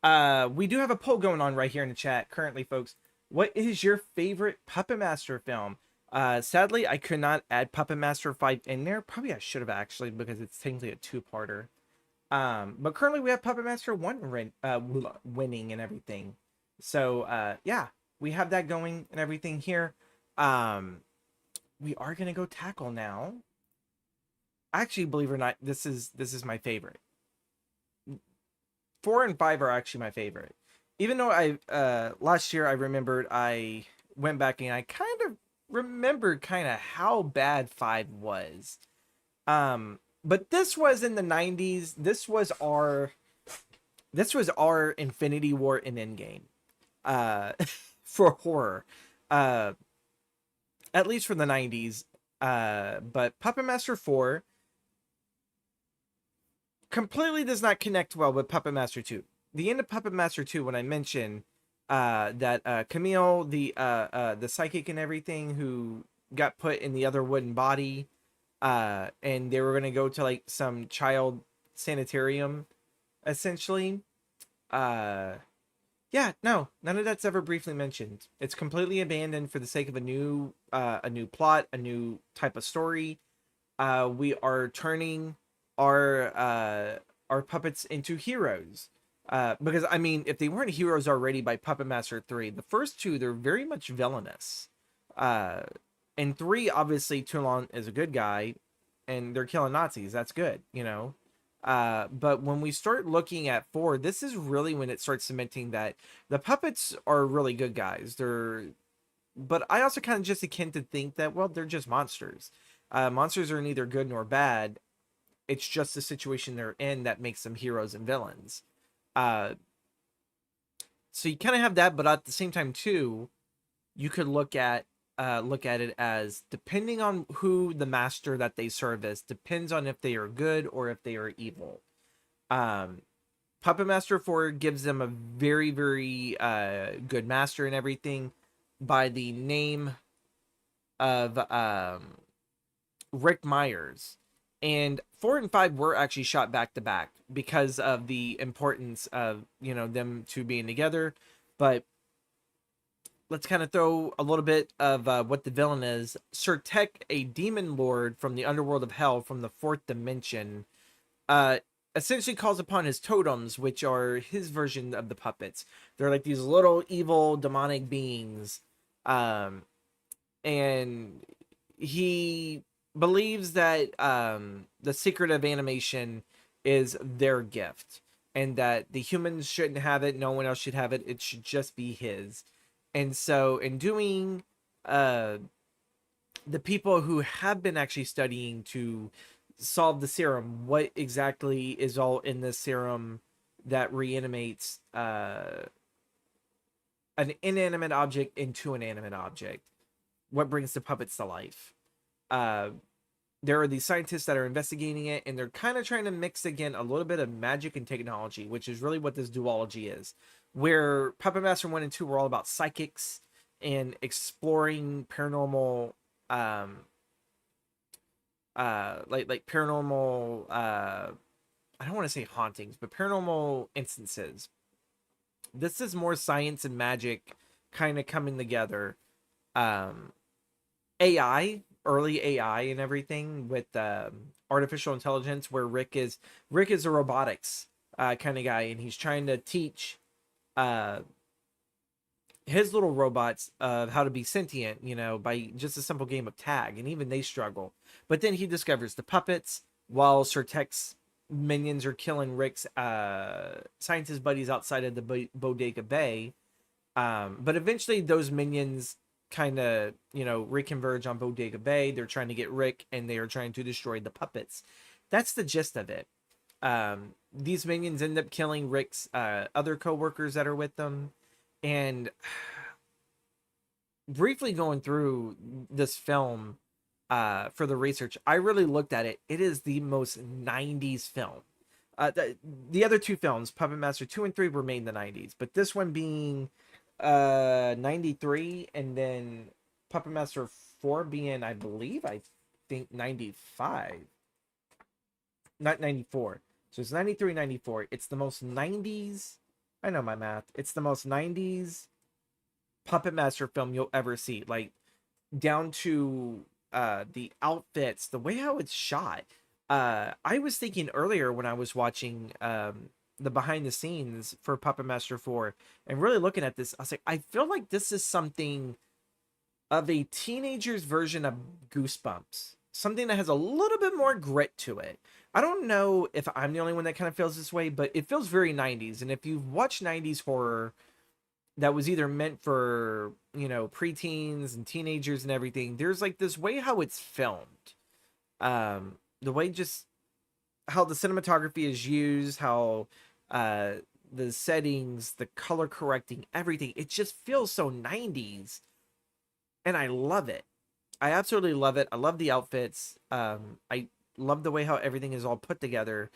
We do have a poll going on right here in the chat currently, folks. What is your favorite Puppet Master film? Sadly, I could not add Puppet Master 5 in there. Probably I should have actually, because it's technically a two-parter. But currently we have Puppet Master 1 winning and everything. So yeah, we have that going and everything here. We are gonna go tackle now. Actually, believe it or not, this is my favorite. 4 and 5 are actually my favorite. Even though I last year I remembered, I went back and I kind of remembered kind of how bad 5 was. But this was in the 90s. This was our Infinity War and Endgame. For horror. At least for the 90s. But Puppet Master 4 completely does not connect well with Puppet Master 2. The end of Puppet Master 2, when I mentioned that Camille, the psychic and everything, who got put in the other wooden body, and they were going to go to like some child sanitarium, essentially. Yeah, no, none of that's ever briefly mentioned. It's completely abandoned for the sake of a new plot, a new type of story. We are turning our puppets into heroes. Because I mean, if they weren't heroes already by Puppet Master 3, the first two, they're very much villainous. And 3, obviously, Toulon is a good guy, and they're killing Nazis. That's good, you know. But when we start looking at 4, this is really when it starts cementing that the puppets are really good guys. But I also kind of just akin to think that, well, they're just monsters. Monsters are neither good nor bad. It's just the situation they're in that makes them heroes and villains. Uh, so you kind of have that, but at the same time too, you could look at it as depending on who the master that they service depends on if they are good or if they are evil. Um, Puppet Master 4 gives them a very, very good master and everything by the name of Rick Myers. And 4 and 5 were actually shot back to back because of the importance of, them two being together. But let's kind of throw a little bit of what the villain is. Sir Tech, a demon lord from the underworld of hell from the fourth dimension, uh, essentially calls upon his totems, which are his version of the puppets. They're like these little evil demonic beings. And he believes that the secret of animation is their gift and that the humans shouldn't have it, no one else should have it, it should just be his. And so in doing uh the people who have been actually studying to solve the serum, what exactly is all in this serum that reanimates an inanimate object into an animate object, what brings the puppets to life. uh there are these scientists that are investigating it, and they're kind of trying to mix again a little bit of magic and technology, which is really what this duology is. Where Puppet Master 1 and 2 were all about psychics and exploring paranormal, like paranormal, I don't want to say hauntings, but paranormal instances. This is more science and magic kind of coming together. Um, AI, early AI and everything with artificial intelligence, where Rick is a robotics kind of guy, and he's trying to teach uh his little robots of how to be sentient, by just a simple game of tag, and even they struggle. But then he discovers the puppets while Sir Tech's minions are killing Rick's scientist buddies outside of the Bodega Bay. But eventually those minions kind of, reconverge on Bodega Bay. They're trying to get Rick, and they are trying to destroy the puppets. That's the gist of it. These minions end up killing Rick's other coworkers that are with them. And briefly going through this film for the research, I really looked at it. It is the most 90s film. The other two films, Puppet Master 2 and 3, were made in the 90s, but this one being 93, and then Puppet Master 4 being, I think 95, not 94. So it's 93, 94. It's the most 90s. I know my math. It's the most 90s Puppet Master film you'll ever see. Like, down to the outfits, the way how it's shot. I was thinking earlier when I was watching the behind the scenes for Puppet Master 4 and really looking at this, I was like, I feel like this is something of a teenager's version of Goosebumps. Something that has a little bit more grit to it. I don't know if I'm the only one that kind of feels this way, but it feels very 90s. And if you've watched 90s horror that was either meant for, preteens and teenagers and everything, there's like this way how it's filmed. The way just how the cinematography is used, how uh the settings, the color correcting, everything, it just feels so 90s, and I love it. I absolutely love it. I love the outfits. I love the way how everything is all put together.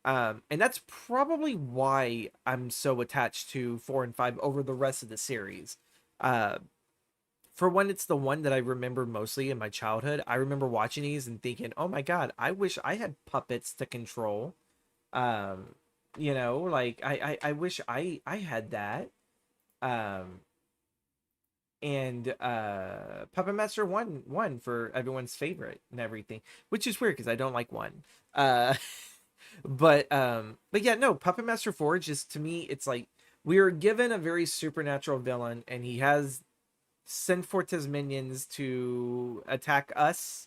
And that's probably why I'm so attached to 4 and 5 over the rest of the series. Uh, for one, it's the one that I remember mostly in my childhood. I remember watching these and thinking, "Oh my god, I wish I had puppets to control." Um, like I wish I had that. Um, and Puppet Master one for everyone's favorite and everything, which is weird because I don't like one. Uh, but yeah, no, Puppet Master 4, just to me, it's like we are given a very supernatural villain, and he has sent forth his minions to attack us.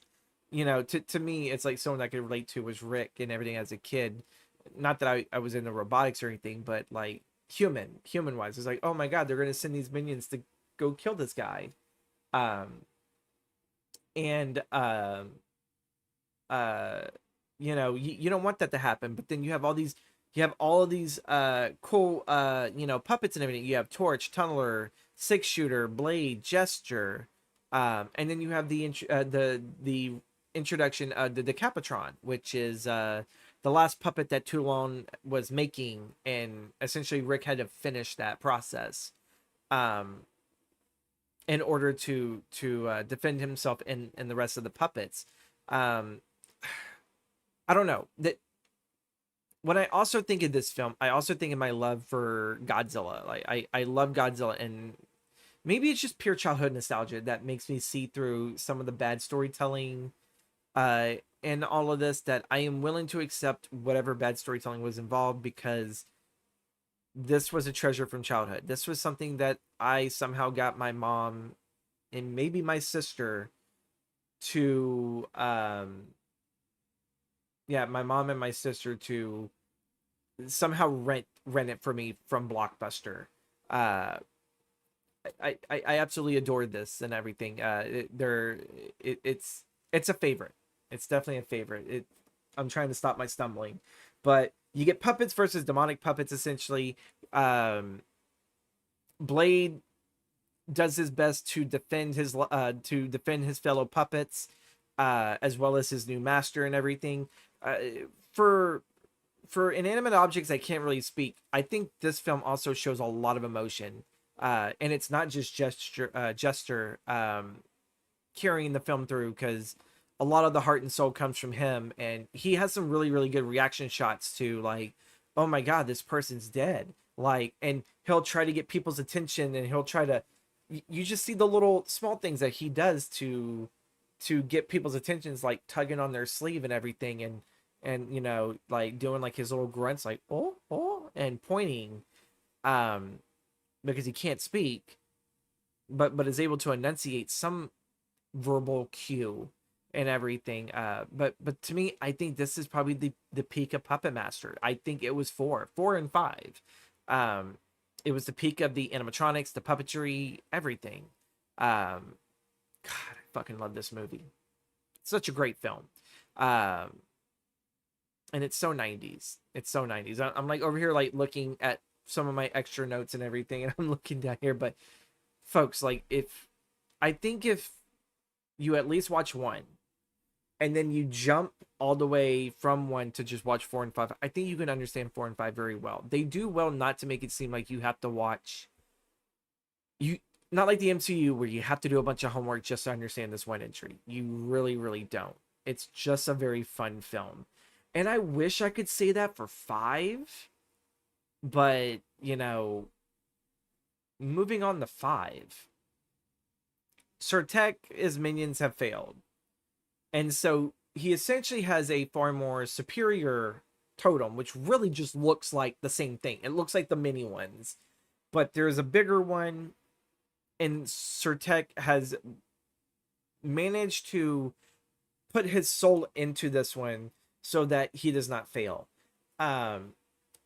To me, it's like someone that I could relate to was Rick and everything as a kid. not that I was into robotics or anything, but like human wise, it's like, oh my god, they're gonna send these minions to go kill this guy. Um, and uh you don't want that to happen, but then you have all of these cool puppets and everything. You have Torch, Tunneler, Six Shooter, Blade, Gesture, and then you have the introduction of the Decapitron, which is the last puppet that Toulon was making, and essentially Rick had to finish that process um in order to defend himself and the rest of the puppets. um I don't know that when I also think of this film, I also think of my love for Godzilla. Like I love Godzilla, and maybe it's just pure childhood nostalgia that makes me see through some of the bad storytelling uh in all of this, that I am willing to accept whatever bad storytelling was involved, because this was a treasure from childhood. This was something that I somehow got my mom and maybe my sister to yeah, my mom and my sister to somehow rent it for me from Blockbuster. Uh, I absolutely adored this and everything. It's a favorite. It's definitely a favorite. I'm trying to stop my stumbling, but you get puppets versus demonic puppets essentially. Blade does his best to defend his fellow puppets, as well as his new master and everything. Uh, for inanimate objects, I can't really speak. I think this film also shows a lot of emotion, and it's not just Jester carrying the film through, because a lot of the heart and soul comes from him, and he has some really really good reaction shots to, like, oh my god, this person's dead, like, and he'll try to get people's attention, and he'll try to, you just see the little small things that he does to get people's attentions, like tugging on their sleeve and everything, and like doing like his little grunts, like oh, and pointing, um because he can't speak, but is able to enunciate some verbal cue and everything. But to me, I think this is probably the peak of Puppet Master. I think it was four and five. um it was the peak of the animatronics, the puppetry, everything. God, I fucking love this movie. It's such a great film. um and it's so 90s. It's so 90s. I'm like over here like looking at some of my extra notes and everything, and I'm looking down here, but folks, like, if you at least watch one and then you jump all the way from one to just watch four and five, I think you can understand four and five very well. They do well not to make it seem like you have to watch, you not like the MCU where you have to do a bunch of homework just to understand this one entry. You really really don't. It's just a very fun film, and I wish I could say that for five, but moving on to five, Surtek's minions have failed. And so he essentially has a far more superior totem, which really just looks like the same thing. It looks like the mini ones, but there's a bigger one, and Surtek has managed to put his soul into this one so that he does not fail. Um,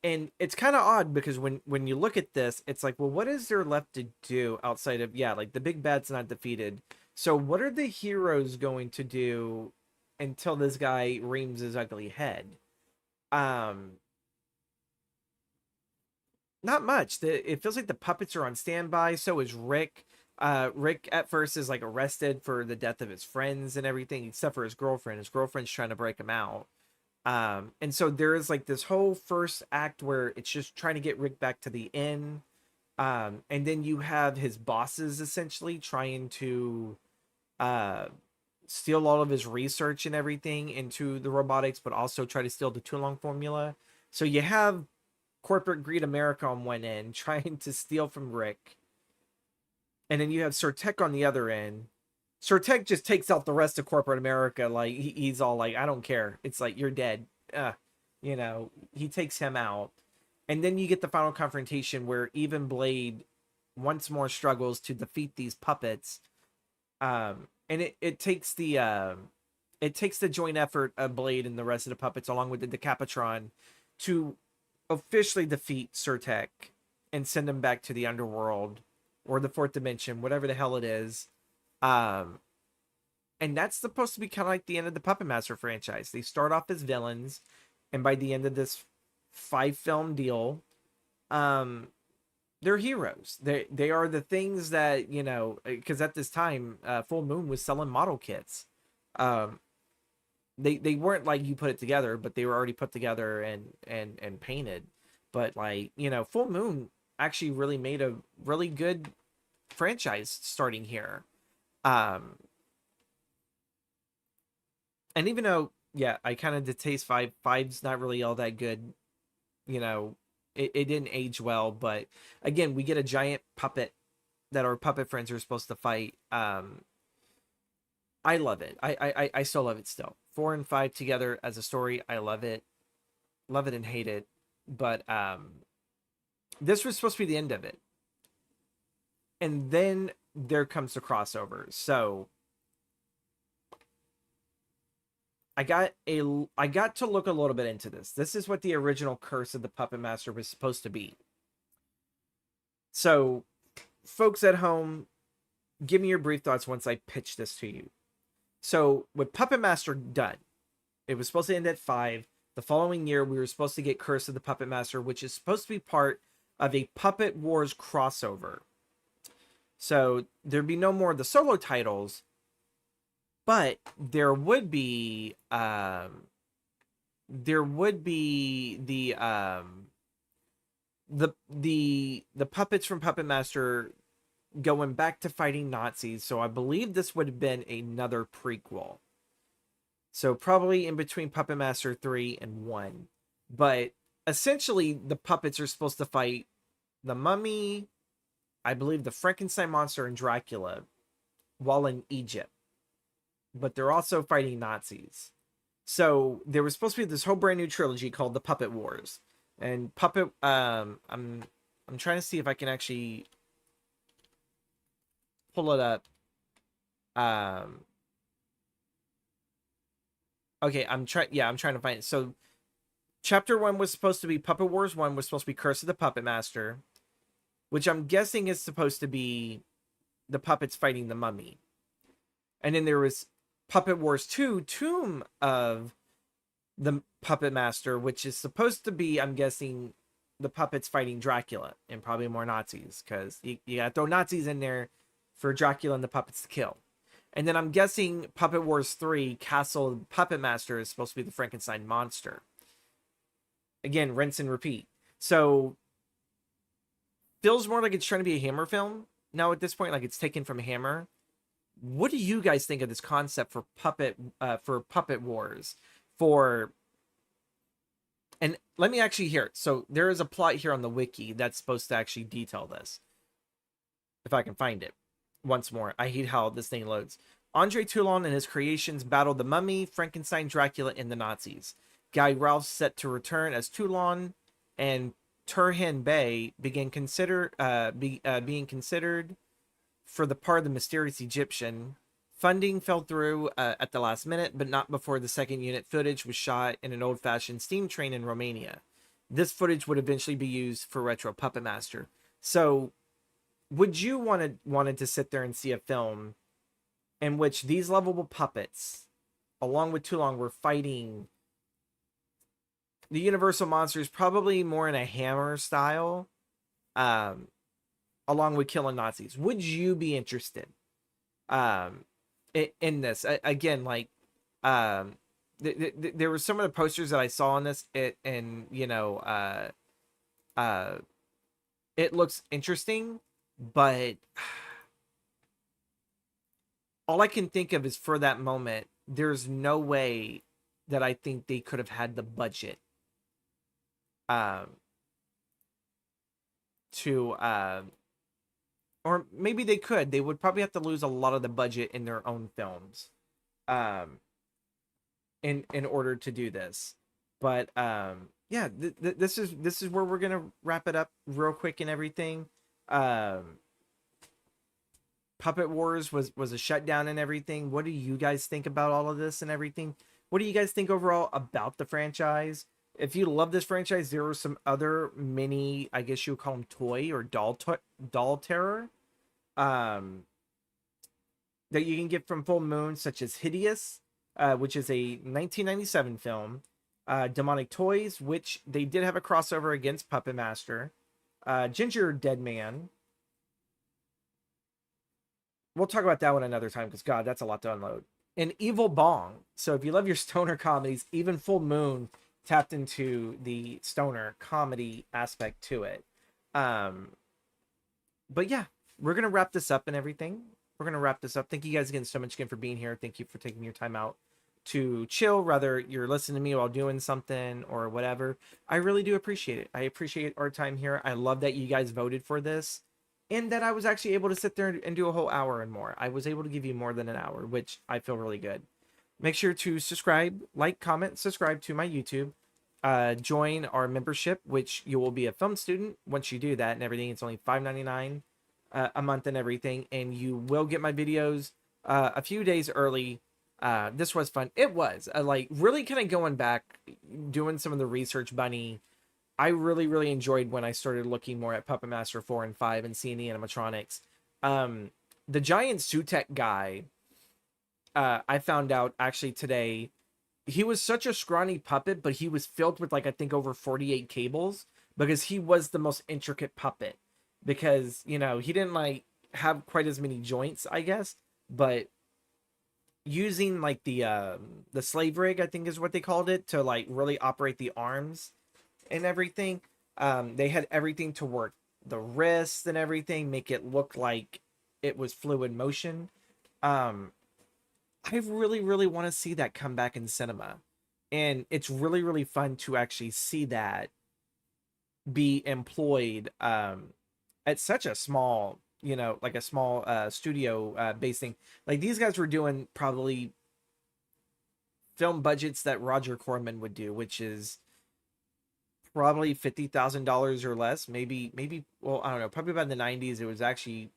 and it's kind of odd because when you look at this, it's like, well, what is there left to do outside of, yeah, like the big bad's not defeated, so what are the heroes going to do until this guy reams his ugly head? um Not much. It feels like the puppets are on standby. So is Rick. Rick at first is like arrested for the death of his friends and everything, except for his girlfriend. His girlfriend's trying to break him out. And so there is like this whole first act where it's just trying to get Rick back to the inn. And then you have his bosses essentially trying to uh, steal all of his research and everything into the robotics, but also try to steal the Tulong formula. So you have corporate greed America on one end trying to steal from Rick, and then you have Surtek on the other end. Surtek just takes out the rest of corporate America. Like he's all like, I don't care. It's like, you're dead. He takes him out. And then you get the final confrontation where even Blade once more struggles to defeat these puppets. And it takes the joint effort of Blade and the rest of the puppets, along with the Decapitron, to officially defeat Surtek and send him back to the underworld or the fourth dimension, whatever the hell it is. Um, and that's supposed to be kind of like the end of the Puppet Master franchise. They start off as villains, and by the end of this 5-film deal, um, they're heroes. They are the things that, you know, because at this time, Full Moon was selling model kits. Um, they weren't like you put it together, but they were already put together and painted. But like, you know, Full Moon actually really made a really good franchise starting here. Um, and even though, yeah, I kind of detest five. Five's not really all that good. You know, it didn't age well. But again, we get a giant puppet that our puppet friends are supposed to fight. I love it. I still love it still. 4 and 5 together as a story, I love it and hate it. But this was supposed to be the end of it, and then there comes the crossover. So I got to look a little bit into this. This is what the original Curse of the Puppet Master was supposed to be. So, folks at home, give me your brief thoughts once I pitch this to you. So, with Puppet Master done, it was supposed to end at 5. The following year, we were supposed to get Curse of the Puppet Master, which is supposed to be part of a Puppet Wars crossover. So, there'd be no more of the solo titles, but there would be the puppets from Puppet Master going back to fighting Nazis. So I believe this would have been another prequel. So probably in between Puppet Master 3 and 1. But essentially the puppets are supposed to fight the Mummy, I believe the Frankenstein monster, and Dracula while in Egypt. But they're also fighting Nazis. So there was supposed to be this whole brand new trilogy called the Puppet Wars. And Puppet I'm trying to see if I can actually pull it up. Okay, I'm trying to find it. So chapter 1 was supposed to be Puppet Wars 1 was supposed to be Curse of the Puppet Master, which I'm guessing is supposed to be the puppets fighting the Mummy. And then there was Puppet Wars 2, Tomb of the Puppet Master, which is supposed to be, I'm guessing, the puppets fighting Dracula and probably more Nazis, because you gotta throw Nazis in there for Dracula and the puppets to kill. And then I'm guessing Puppet Wars 3, Castle Puppet Master, is supposed to be the Frankenstein monster. Again, rinse and repeat. So, feels more like it's trying to be a Hammer film now at this point, like it's taken from Hammer. What do you guys think of this concept for Puppet Wars? And let me actually hear it. So there is a plot here on the wiki that's supposed to actually detail this, if I can find it. Once more, I hate how this thing loads. Andre Toulon and his creations battled the Mummy, Frankenstein, Dracula, and the Nazis. Guy Rawls set to return as Toulon, and Turhan Bey being considered for the part of the mysterious Egyptian. Funding fell through at the last minute, but not before the second unit footage was shot in an old-fashioned steam train in Romania. This footage would eventually be used for Retro Puppet Master. So, would you wanted to sit there and see a film in which these lovable puppets, along with Toulon, were fighting the Universal monsters, probably more in a Hammer style, along with killing Nazis? Would you be interested in this? Again, like, there were some of the posters that I saw on this, and you know, it looks interesting, but all I can think of is, for that moment, there's no way that I think they could have had the budget to or maybe they could. They would probably have to lose a lot of the budget in their own films in order to do this. But yeah, this is where we're gonna wrap it up real quick and everything. Puppet Wars was a shutdown and everything. What do you guys think about all of this and everything? What do you guys think overall about the franchise? If you love this franchise, there are some other mini, I guess you would call them toy or doll terror, um, that you can get from Full Moon, such as Hideous, which is a 1997 film. Demonic Toys, which they did have a crossover against Puppet Master. Ginger Dead Man. We'll talk about that one another time because, God, that's a lot to unload. And Evil Bong. So if you love your stoner comedies, even Full Moon tapped into the stoner comedy aspect to it. Um, but yeah, we're gonna wrap this up and everything. We're gonna wrap this up. Thank you guys again so much again for being here. Thank you for taking your time out to chill, whether you're listening to me while doing something or whatever. I really do appreciate it. I appreciate our time here. I love that you guys voted for this and that I was actually able to sit there and do a whole hour and more. I was able to give you more than an hour, which I feel really good. Make sure to subscribe, like, comment, subscribe to my YouTube. Join our membership, which you will be a film student once you do that and everything. It's only $5.99 a month and everything, and you will get my videos a few days early. This was fun. It was like really kind of going back, doing some of the research, Bunny. I really enjoyed when I started looking more at Puppet Master 4 and 5 and seeing the animatronics. The giant Sutek guy, I found out actually today, he was such a scrawny puppet, but he was filled with, like, I think over 48 cables because he was the most intricate puppet. Because, you know, he didn't like have quite as many joints, I guess, but using like the slave rig, I think is what they called it, to like really operate the arms and everything. They had everything to work the wrists and everything, make it look like it was fluid motion. I really want to see that come back in cinema. And it's really fun to actually see that be employed at such a small, you know, like a small studio based thing. Like these guys were doing probably film budgets that Roger Corman would do, which is probably $50,000 or less. Maybe well, I don't know, probably about the 90s it was actually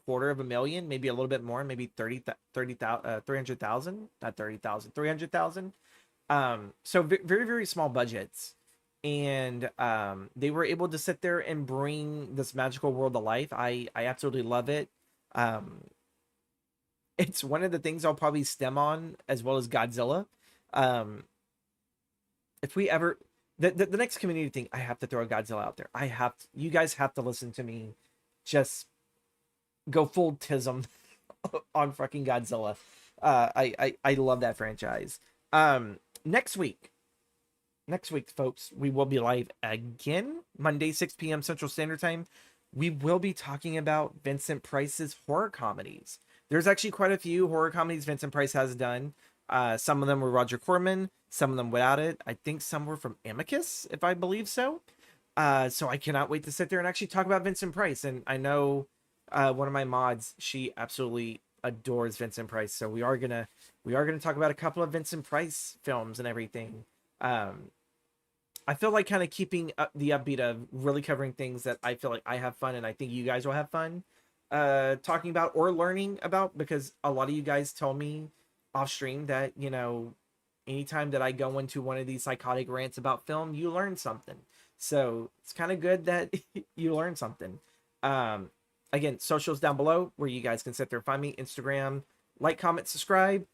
$250,000, maybe a little bit more, maybe 300,000, not 30,000, 300,000. So very small budgets, and they were able to sit there and bring this magical world to life. I absolutely love it. It's one of the things I'll probably stem on, as well as Godzilla. If we ever the next community thing, I have to throw a Godzilla out there. You guys have to listen to me just go full tism on fucking Godzilla. I love that franchise. Next week, folks, we will be live again Monday, 6 p.m. Central Standard Time. We will be talking about Vincent Price's horror comedies. There's actually quite a few horror comedies Vincent Price has done. Some of them were Roger Corman, some of them without it. I think some were from Amicus, if I believe so. So I cannot wait to sit there and actually talk about Vincent Price. And I know one of my mods, she absolutely adores Vincent Price. So we are gonna talk about a couple of Vincent Price films and everything. I feel like kind of keeping up the upbeat of really covering things that I feel like I have fun and I think you guys will have fun talking about or learning about, because a lot of you guys tell me off stream that, you know, anytime that I go into one of these psychotic rants about film, you learn something. So it's kind of good that you learn something. Again, socials down below where you guys can sit there and find me. Instagram, like, comment, subscribe.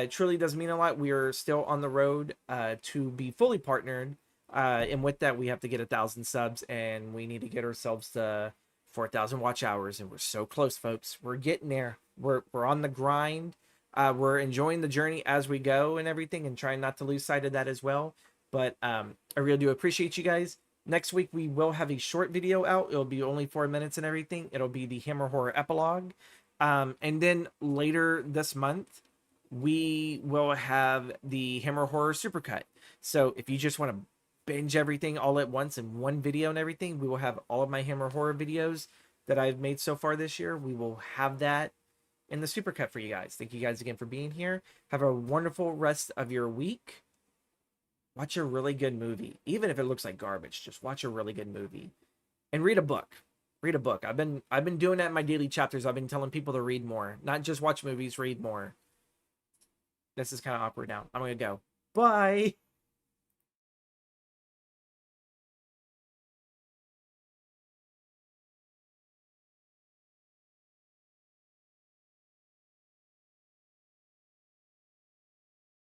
Truly does mean a lot. We are still on the road to be fully partnered. And with that, we have to get 1,000 subs, and we need to get ourselves to 4,000 watch hours. And we're so close, folks. We're getting there. We're on the grind. We're enjoying the journey as we go and everything, and trying not to lose sight of that as well. But I really do appreciate you guys. Next week, we will have a short video out. It'll be only 4 minutes and everything. It'll be the Hammer Horror epilogue. And then later this month, we will have the Hammer Horror supercut. So if you just want to binge everything all at once in one video and everything, we will have all of my Hammer Horror videos that I've made so far this year. We will have that in the supercut for you guys. Thank you guys again for being here. Have a wonderful rest of your week. Watch a really good movie. Even if it looks like garbage, just watch a really good movie. And read a book. Read a book. I've been doing that in my daily chapters. I've been telling people to read more. Not just watch movies, read more. This is kind of awkward now. I'm going to go. Bye.